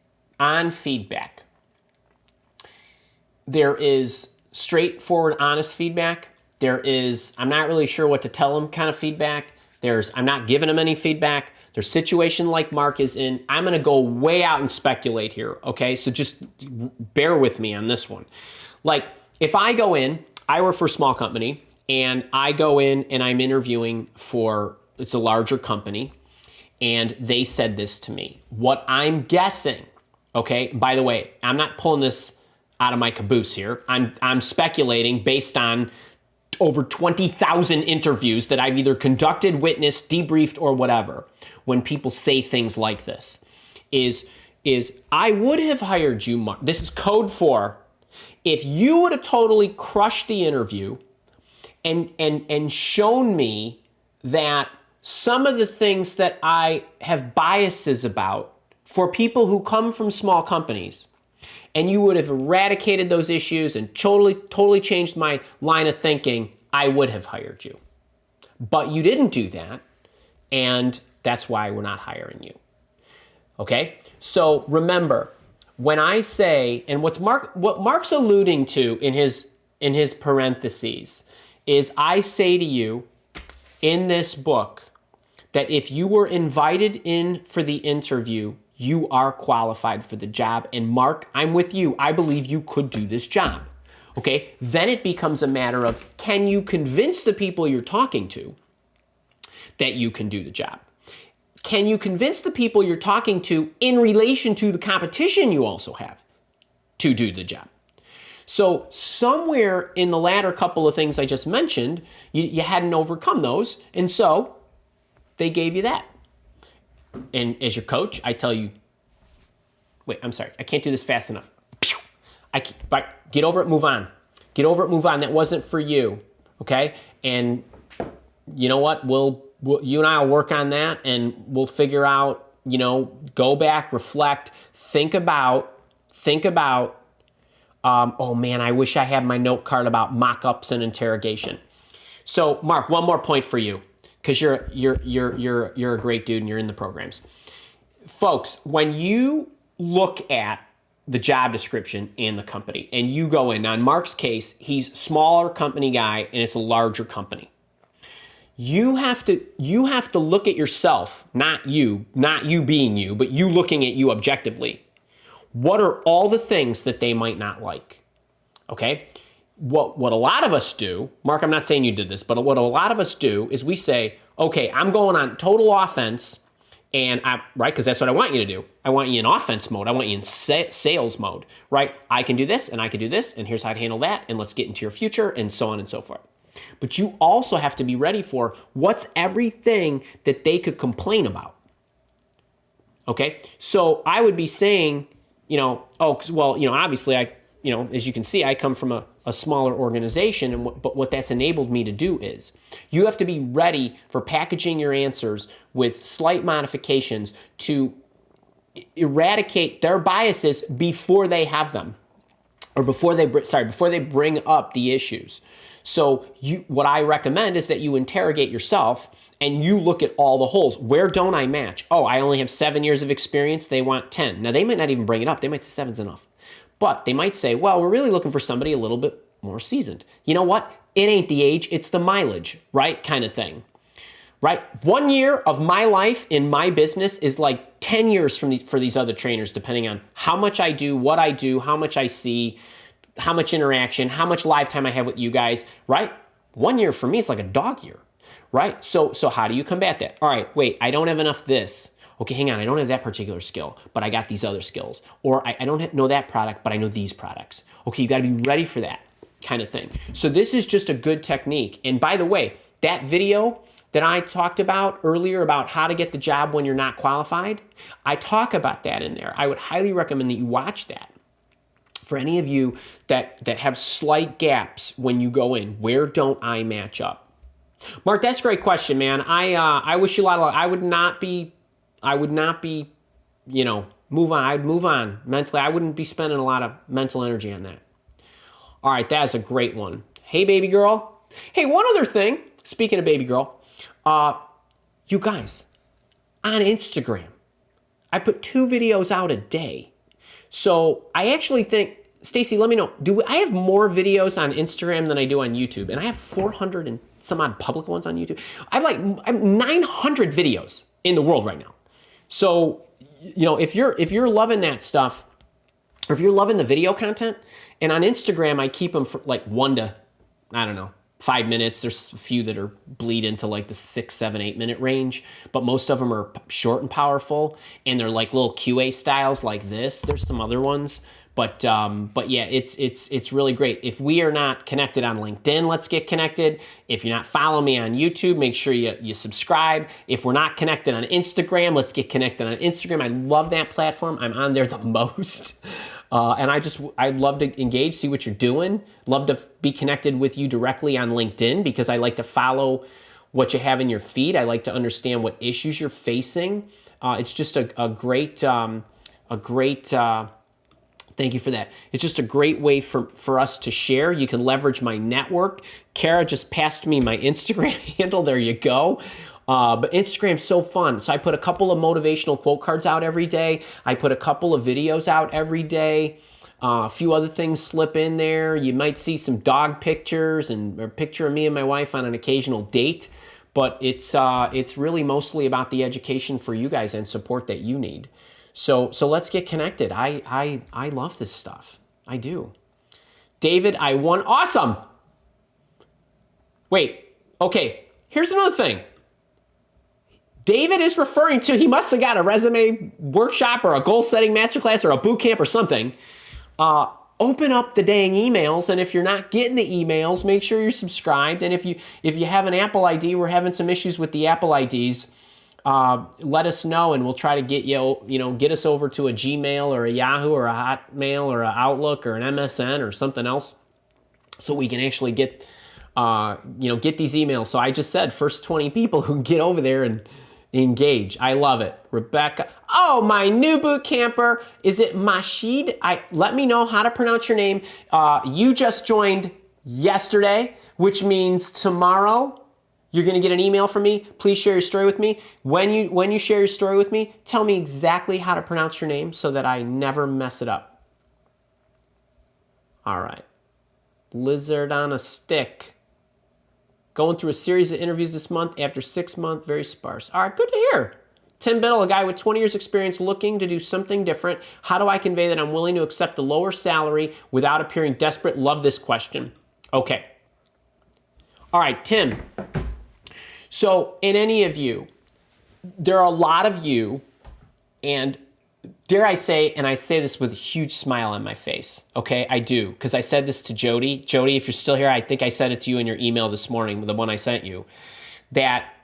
there is straightforward, honest feedback. There is, I'm not really sure what to tell them kind of feedback. I'm not giving them any feedback. There's situation like Mark is in. I'm going to go way out and speculate here, okay? So just bear with me on this one. Like, if I go in, I work for a small company, and I go in and I'm interviewing for, it's a larger company, and they said this to me. What I'm guessing, okay? By the way, I'm not pulling this out of my caboose here. I'm speculating based on over 20,000 interviews that I've either conducted, witnessed, debriefed, or whatever, when people say things like this, is I would have hired you, Mark. This is code for, if you would have totally crushed the interview and shown me that some of the things that I have biases about for people who come from small companies, and you would have eradicated those issues and totally changed my line of thinking, I would have hired you. But you didn't do that, and that's why we're not hiring you. Okay? So remember, when I say, and what Mark's alluding to in his parentheses is, I say to you in this book that if you were invited in for the interview, you are qualified for the job. And Mark, I'm with you. I believe you could do this job. Okay? Then it becomes a matter of, can you convince the people you're talking to that you can do the job? Can you convince the people you're talking to in relation to the competition you also have to do the job? So somewhere in the latter couple of things I just mentioned, you hadn't overcome those. And so they gave you that. And as your coach, I tell you, wait, I'm sorry, I can't do this fast enough. Right, get over it, move on. Get over it, move on. That wasn't for you, okay? And you know what? You and I will work on that, and we'll figure out, go back, reflect, think about, oh man, I wish I had my note card about mock-ups and interrogation. So Mark, one more point for you, because you're a great dude and you're in the programs. Folks, when you look at the job description in the company and you go in, now in Mark's case, he's a smaller company guy and it's a larger company. You have to look at yourself, not you being you, but you looking at you objectively. What are all the things that they might not like? okay? What a lot of us do, Mark, I'm not saying you did this, but what a lot of us do is we say, okay, I'm going on total offense, right? Because that's what I want you to do. I want you in offense mode. I want you in sales mode, right? I can do this and I can do this, and here's how I'd handle that, and let's get into your future, and so on and so forth. But you also have to be ready for what's everything that they could complain about. Okay, so I would be saying, obviously as you can see, I come from a smaller organization, but what that's enabled me to do is you have to be ready for packaging your answers with slight modifications to eradicate their biases before they have them, or before they bring up the issues. So what I recommend is that you interrogate yourself and you look at all the holes. Where don't I match? Oh, I only have 7 years of experience. They want 10. Now, they might not even bring it up. They might say 7's enough. But they might say, well, we're really looking for somebody a little bit more seasoned. You know what? It ain't the age, it's the mileage, right? Kind of thing, right? 1 year of my life in my business is like 10 years for these other trainers, depending on how much I do, what I do, how much I see, how much interaction, how much lifetime I have with you guys, right? 1 year for me is like a dog year, right? So how do you combat that? All right, wait, I don't have enough this. Okay, hang on, I don't have that particular skill, but I got these other skills. Or I don't know that product, but I know these products. Okay, you gotta be ready for that kind of thing. So this is just a good technique. And by the way, that video that I talked about earlier about how to get the job when you're not qualified, I talk about that in there. I would highly recommend that you watch that. For any of you that have slight gaps when you go in, where don't I match up? Mark, that's a great question, man. I wish you a lot of luck. I would not be, move on. I'd move on mentally. I wouldn't be spending a lot of mental energy on that. All right, that's a great one. Hey, baby girl. Hey, one other thing, speaking of baby girl, you guys, on Instagram, I put 2 videos out a day. So I actually think, Stacy, let me know, I have more videos on Instagram than I do on YouTube? And I have 400 and some odd public ones on YouTube. I have 900 videos in the world right now. So, if you're loving that stuff, or if you're loving the video content, and on Instagram, I keep them for like 1 to, 5 minutes. There's a few that are bleed into like the 6, 7, 8 minute range, but most of them are short and powerful, and they're like little QA styles like this. There's some other ones, but yeah, it's really great. If we are not connected on LinkedIn, let's get connected. If you're not following me on YouTube, make sure you subscribe. If we're not connected on Instagram, let's get connected on Instagram. I love that platform. I'm on there the most. And I'd love to engage, see what you're doing. Love to be connected with you directly on LinkedIn, because I like to follow what you have in your feed. I like to understand what issues you're facing. It's just a great, thank you for that. It's just a great way for us to share. You can leverage my network. Kara just passed me my Instagram handle. There you go. But Instagram's so fun. So I put a couple of motivational quote cards out every day. I put a couple of videos out every day. A few other things slip in there. You might see some dog pictures and a picture of me and my wife on an occasional date. But it's really mostly about the education for you guys and support that you need. So let's get connected. I love this stuff. I do. David, I won. Awesome. Wait. Okay. Here's another thing. David is referring to, he must have got a resume workshop or a goal-setting masterclass or a boot camp or something. Open up the dang emails, and if you're not getting the emails, make sure you're subscribed. And if you have an Apple ID, we're having some issues with the Apple IDs. Let us know, and we'll try to get get us over to a Gmail or a Yahoo or a Hotmail or an Outlook or an MSN or something else, so we can actually get these emails. So I just said, first 20 people who get over there and engage. I love it. Rebecca. Oh, my new boot camper. Is it Mashid? Let me know how to pronounce your name. You just joined yesterday, which means tomorrow you're going to get an email from me. Please share your story with me. When you share your story with me, tell me exactly how to pronounce your name so that I never mess it up. All right. Lizard on a stick. Going through a series of interviews this month. After 6 months, very sparse. All right, good to hear. Tim Biddle, a guy with 20 years experience looking to do something different. How do I convey that I'm willing to accept a lower salary without appearing desperate? Love this question. Okay. All right, Tim. So in any of you, there are a lot of you, and dare I say, and I say this with a huge smile on my face, okay? I do, because I said this to Jody. Jody, if you're still here, I think I said it to you in your email this morning, the one I sent you, that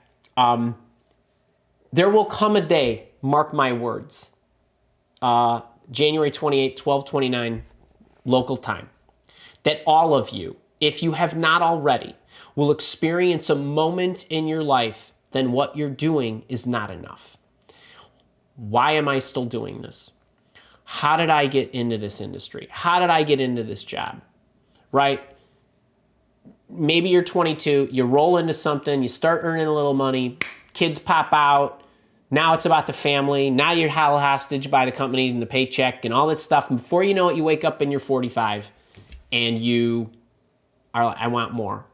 there will come a day, mark my words, January 28, 12:29 local time, that all of you, if you have not already, will experience a moment in your life then what you're doing is not enough. Why am I still doing this? How did I get into this industry? How did I get into this job? Right? Maybe you're 22, you roll into something, you start earning a little money, kids pop out, now it's about the family, now you're held hostage by the company and the paycheck and all this stuff. And before you know it, you wake up and you're 45 and you are like, I want more,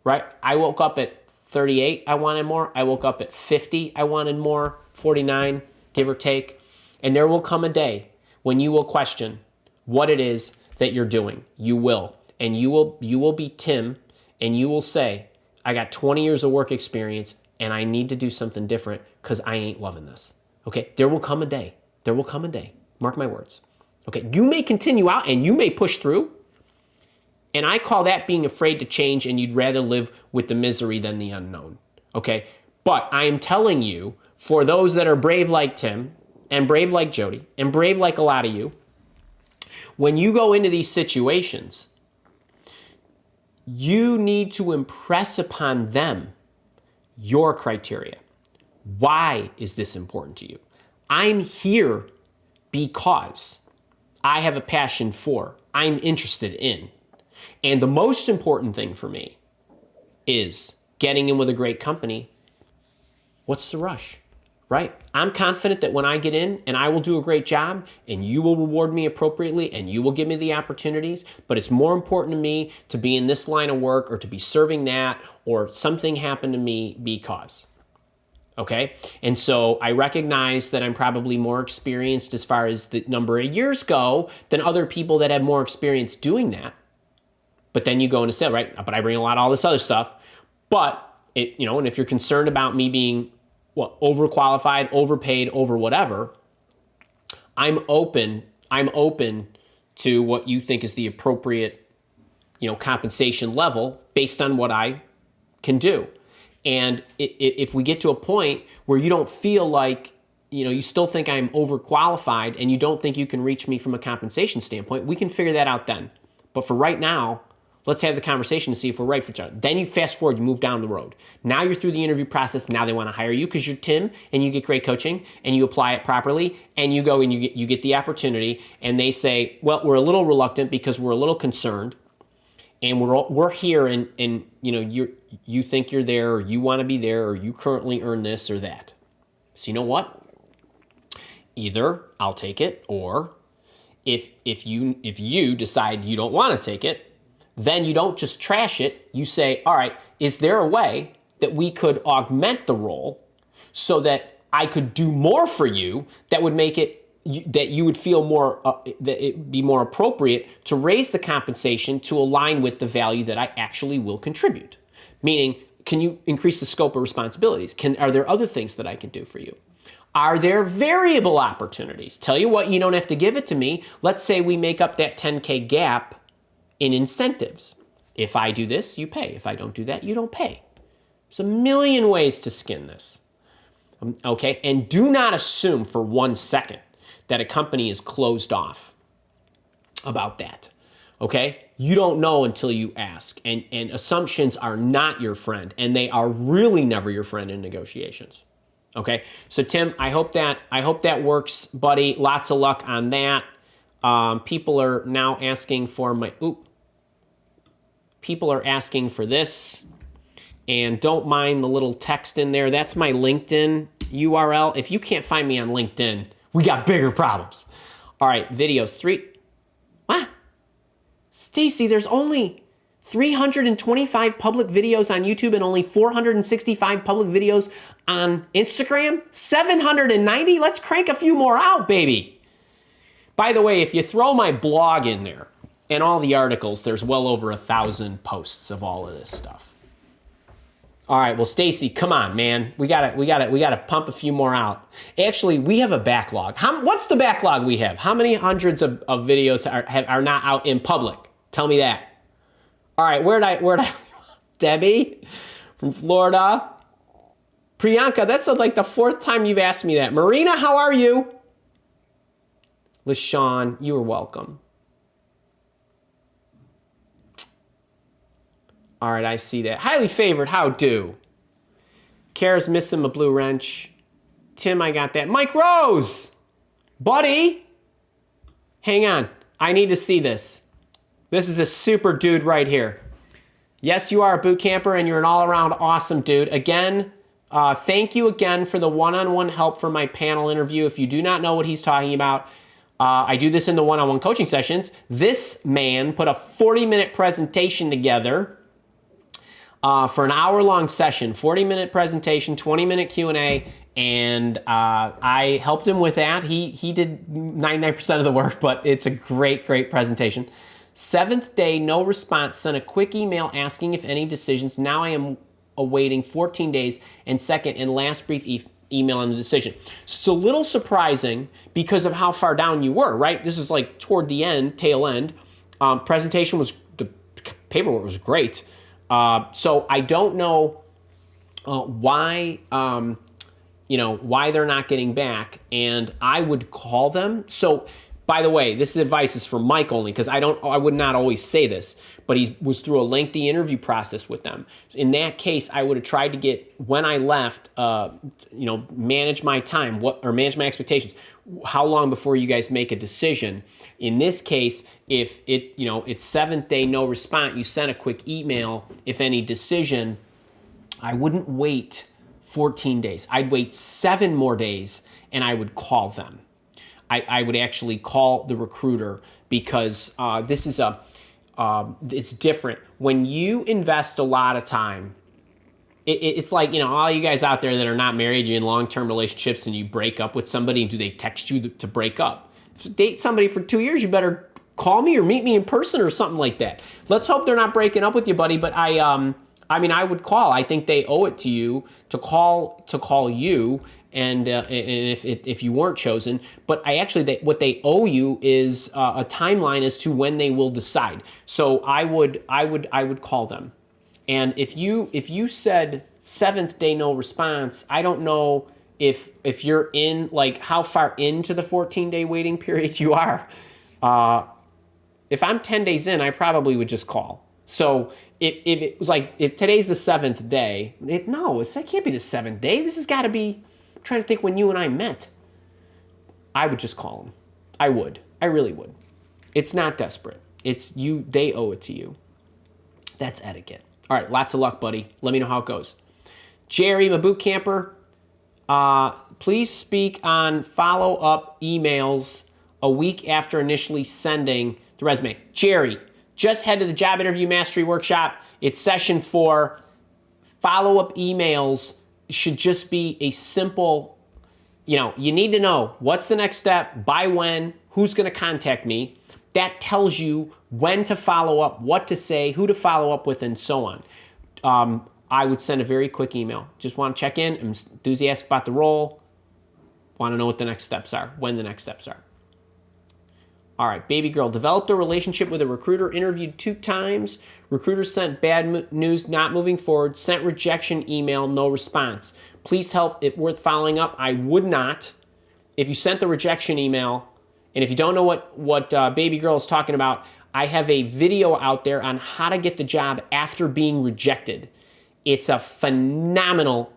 right? I woke up at 38, I wanted more. I woke up at 50, I wanted more, 49, give or take. And there will come a day when you will question what it is that you're doing. You will. And you will be Tim, and you will say, I got 20 years of work experience and I need to do something different because I ain't loving this. Okay, there will come a day. There will come a day. Mark my words. Okay, you may continue out and you may push through. And I call that being afraid to change, and you'd rather live with the misery than the unknown. Okay, but I am telling you, for those that are brave like Tim and brave like Jody and brave like a lot of you, when you go into these situations, you need to impress upon them your criteria. Why is this important to you? I'm here because I have a passion for, I'm interested in. And the most important thing for me is getting in with a great company. What's the rush, right? I'm confident that when I get in and I will do a great job and you will reward me appropriately and you will give me the opportunities, but it's more important to me to be in this line of work or to be serving that or something happened to me because. Okay? And so I recognize that I'm probably more experienced as far as the number of years go than other people that have more experience doing that. But then you go into sales, right? But I bring a lot of all this other stuff. But, and if you're concerned about me being, overqualified, overpaid, over whatever, I'm open to what you think is the appropriate, compensation level based on what I can do. And if we get to a point where you don't feel like, you still think I'm overqualified and you don't think you can reach me from a compensation standpoint, we can figure that out then. But for right now, let's have the conversation to see if we're right for each other. Then you fast forward, you move down the road. Now you're through the interview process. Now they want to hire you because you're Tim and you get great coaching and you apply it properly and you go and you get the opportunity and they say, well, we're a little reluctant because we're a little concerned and we're here and you think you're there or you want to be there or you currently earn this or that. So you know what? Either I'll take it, or if you decide you don't want to take it, then you don't just trash it. You say, all right, is there a way that we could augment the role so that I could do more for you that would make it, that you would feel more, that it be more appropriate to raise the compensation to align with the value that I actually will contribute? Meaning, can you increase the scope of responsibilities? Are there other things that I can do for you? Are there variable opportunities? Tell you what, you don't have to give it to me. Let's say we make up that 10K gap in incentives. If I do this, you pay. If I don't do that, you don't pay. There's a million ways to skin this. Okay, and do not assume for 1 second that a company is closed off about that. Okay, you don't know until you ask, and assumptions are not your friend, and they are really never your friend in negotiations. Okay, so Tim, I hope that works, buddy. Lots of luck on that. People are now asking for people are asking for this, and don't mind the little text in there. That's my LinkedIn URL. If you can't find me on LinkedIn, we got bigger problems. All right, videos 3. What? Stacy, there's only 325 public videos on YouTube and only 465 public videos on Instagram? 790? Let's crank a few more out, baby. By the way, if you throw my blog in there and all the articles, there's well over 1,000 posts of all of this stuff. All right, well, Stacy, come on, man. We gotta pump a few more out. Actually, we have a backlog. What's the backlog we have? How many hundreds of videos are not out in public? Tell me that. All right, where'd I Debbie from Florida. Priyanka, that's like the 4th time you've asked me that. Marina, how are you? LaShawn, you are welcome. All right, I see that. Highly favored, how do? Kara's missing a blue wrench. Tim, I got that. Mike Rose, buddy. Hang on, I need to see this. This is a super dude right here. Yes, you are a boot camper and you're an all-around awesome dude. Again, thank you again for the one-on-one help for my panel interview. If you do not know what he's talking about, I do this in the one-on-one coaching sessions. This man put a 40-minute presentation together for an hour-long session, 40-minute presentation, 20-minute Q&A, and I helped him with that. He did 99% of the work, but it's a great presentation. 7th day, no response, sent a quick email asking if any decisions. Now I am awaiting 14 days, and second and last brief email on the decision. It's a little surprising because of how far down you were, right? This is like toward the end, tail end. Presentation was, the paperwork was great. So I don't know why, why they're not getting back, and I would call them. So, by the way, this advice is for Mike only because I would not always say this, but he was through a lengthy interview process with them. In that case, I would have tried to get, when I left, manage my time, manage my expectations. How long before you guys make a decision? In this case, if it's 7th day, no response, you sent a quick email, if any decision, I wouldn't wait 14 days. I'd wait 7 more days and I would call them. I would actually call the recruiter because this is it's different. When you invest a lot of time, it's like, all you guys out there that are not married, you're in long-term relationships and you break up with somebody, and do they text you to break up? If you date somebody for 2 years, you better call me or meet me in person or something like that. Let's hope they're not breaking up with you, buddy, but I would call. I think they owe it to you to call you. And if you weren't chosen, but what they owe you is a timeline as to when they will decide. So I would call them. And if you said 7th day no response, I don't know if you're in, like, how far into the 14-day waiting period you are. If I'm 10 days in, I probably would just call. So if it was like, if today's the 7th day, that can't be the 7th day. This has got to be. I'm trying to think when you and I met. I would just call them. I would. I really would. It's not desperate. It's you. They owe it to you. That's etiquette. All right. Lots of luck, buddy. Let me know how it goes. Jerry, my boot camper. Please speak on follow-up emails a week after initially sending the resume. Jerry, just head to the Job Interview Mastery Workshop. It's session 4. Follow-up emails should just be a simple, you need to know what's the next step, by when, who's going to contact me. That tells you when to follow up, what to say, who to follow up with, and so on. I would send a very quick email. Just want to check in, I'm enthusiastic about the role, want to know what the next steps are, when the next steps are. All right, baby girl, developed a relationship with a recruiter, interviewed 2 times. Recruiter sent bad news, not moving forward, sent rejection email, no response. Please help, it worth following up. I would not. If you sent the rejection email, and if you don't know what baby girl is talking about, I have a video out there on how to get the job after being rejected. It's a phenomenal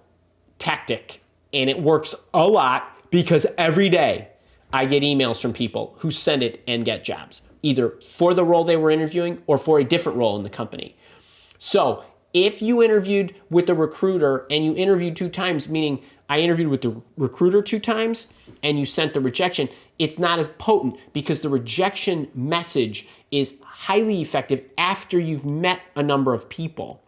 tactic, and it works a lot because every day I get emails from people who send it and get jobs, either for the role they were interviewing or for a different role in the company. So if you interviewed with the recruiter and you interviewed 2 times, meaning I interviewed with the recruiter 2 times and you sent the rejection, it's not as potent because the rejection message is highly effective after you've met a number of people.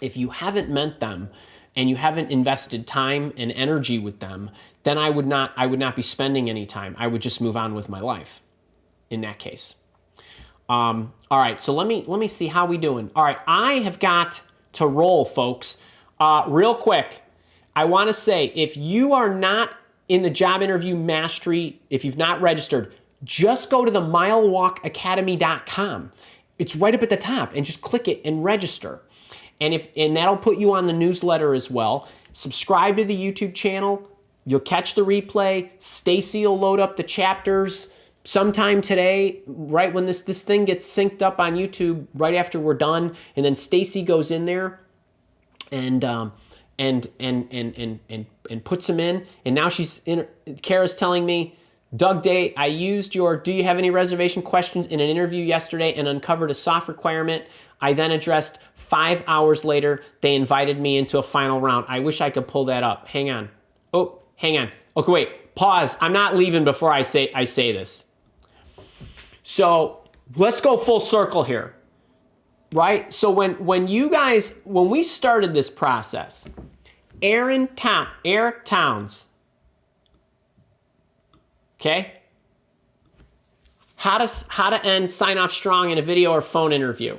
If you haven't met them and you haven't invested time and energy with them, then I would not be spending any time. I would just move on with my life in that case. All right, so let me see how we doing. All right, I have got to roll, folks. Real quick, I want to say, if you are not in the job interview mastery, if you've not registered, just go to the milewalkacademy.com. It's right up at the top, and just click it and register. And that'll put you on the newsletter as well. Subscribe to the YouTube channel. You'll catch the replay. Stacy will load up the chapters sometime today, right when this thing gets synced up on YouTube, right after we're done. And then Stacy goes in there and puts them in. And now Kara's telling me, Doug Day, I used your do you have any reservation questions in an interview yesterday and uncovered a soft requirement I then addressed 5 hours later. They invited me into a final round. I wish I could pull that up. Hang on. Oh, hang on. Okay, wait. Pause. I'm not leaving before I say this. So let's go full circle here, right? So when we started this process, Eric Towns, okay? How to end sign off strong in a video or phone interview.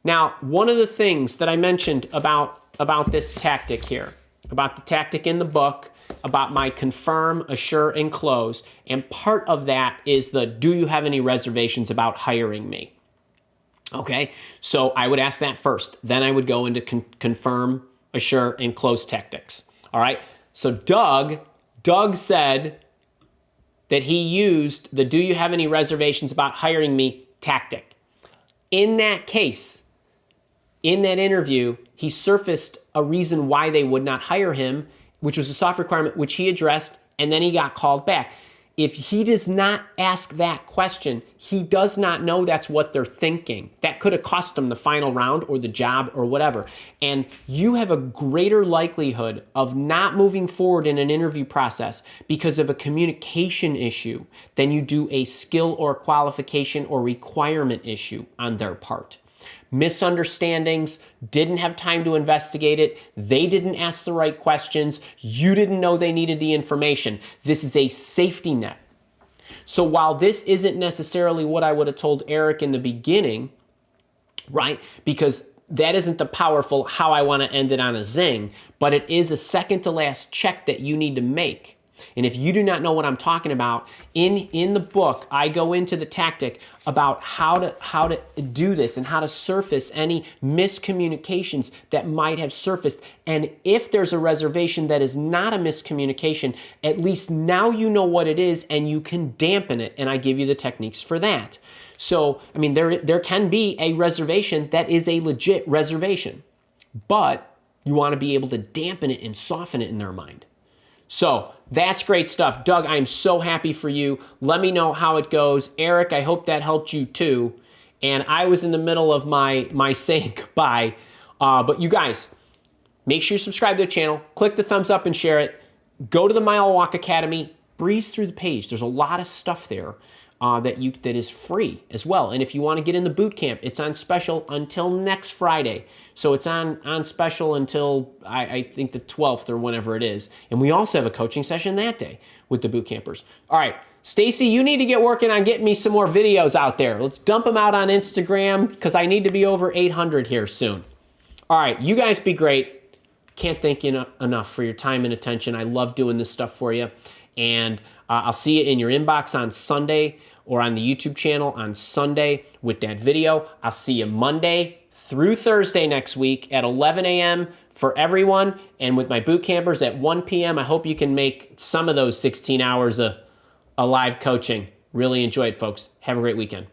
Now, one of the things that I mentioned about this tactic here, about the tactic in the book, about my confirm, assure, and close, and part of that is the do you have any reservations about hiring me? Okay, so I would ask that first. Then I would go into confirm, assure, and close tactics. All right, so Doug said that he used the do you have any reservations about hiring me tactic. In that case, in that interview, he surfaced a reason why they would not hire him, which was a soft requirement, which he addressed, and then he got called back. If he does not ask that question, he does not know that's what they're thinking. That could have cost him the final round or the job or whatever. And you have a greater likelihood of not moving forward in an interview process because of a communication issue than you do a skill or qualification or requirement issue on their part. Misunderstandings, didn't have time to investigate it, they didn't ask the right questions, you didn't know they needed the information. This is a safety net. So while this isn't necessarily what I would have told Eric in the beginning, right, because that isn't the powerful how I want to end it on a zing, but it is a second to last check that you need to make. And if you do not know what I'm talking about, in the book, I go into the tactic about how to do this and how to surface any miscommunications that might have surfaced. And if there's a reservation that is not a miscommunication, at least now you know what it is and you can dampen it. And I give you the techniques for that. So, I mean, there can be a reservation that is a legit reservation, but you want to be able to dampen it and soften it in their mind. So that's great stuff. Doug, I'm so happy for you. Let me know how it goes. Eric, I hope that helped you too. And I was in the middle of my saying goodbye. But you guys, make sure you subscribe to the channel. Click the thumbs up and share it. Go to the Mile Walk Academy. Breeze through the page. There's a lot of stuff there that is free as well. And if you want to get in the boot camp, it's on special until next Friday. So it's on special until I think the 12th or whenever it is. And we also have a coaching session that day with the boot campers. All right, Stacy, you need to get working on getting me some more videos out there. Let's dump them out on Instagram because I need to be over 800 here soon. All right, you guys be great. Can't thank you enough for your time and attention. I love doing this stuff for you. And I'll see you in your inbox on Sunday or on the YouTube channel on Sunday with that video. I'll see you Monday through Thursday next week at 11 a.m. for everyone. And with my boot campers at 1 p.m., I hope you can make some of those 16 hours of live coaching. Really enjoy it, folks. Have a great weekend.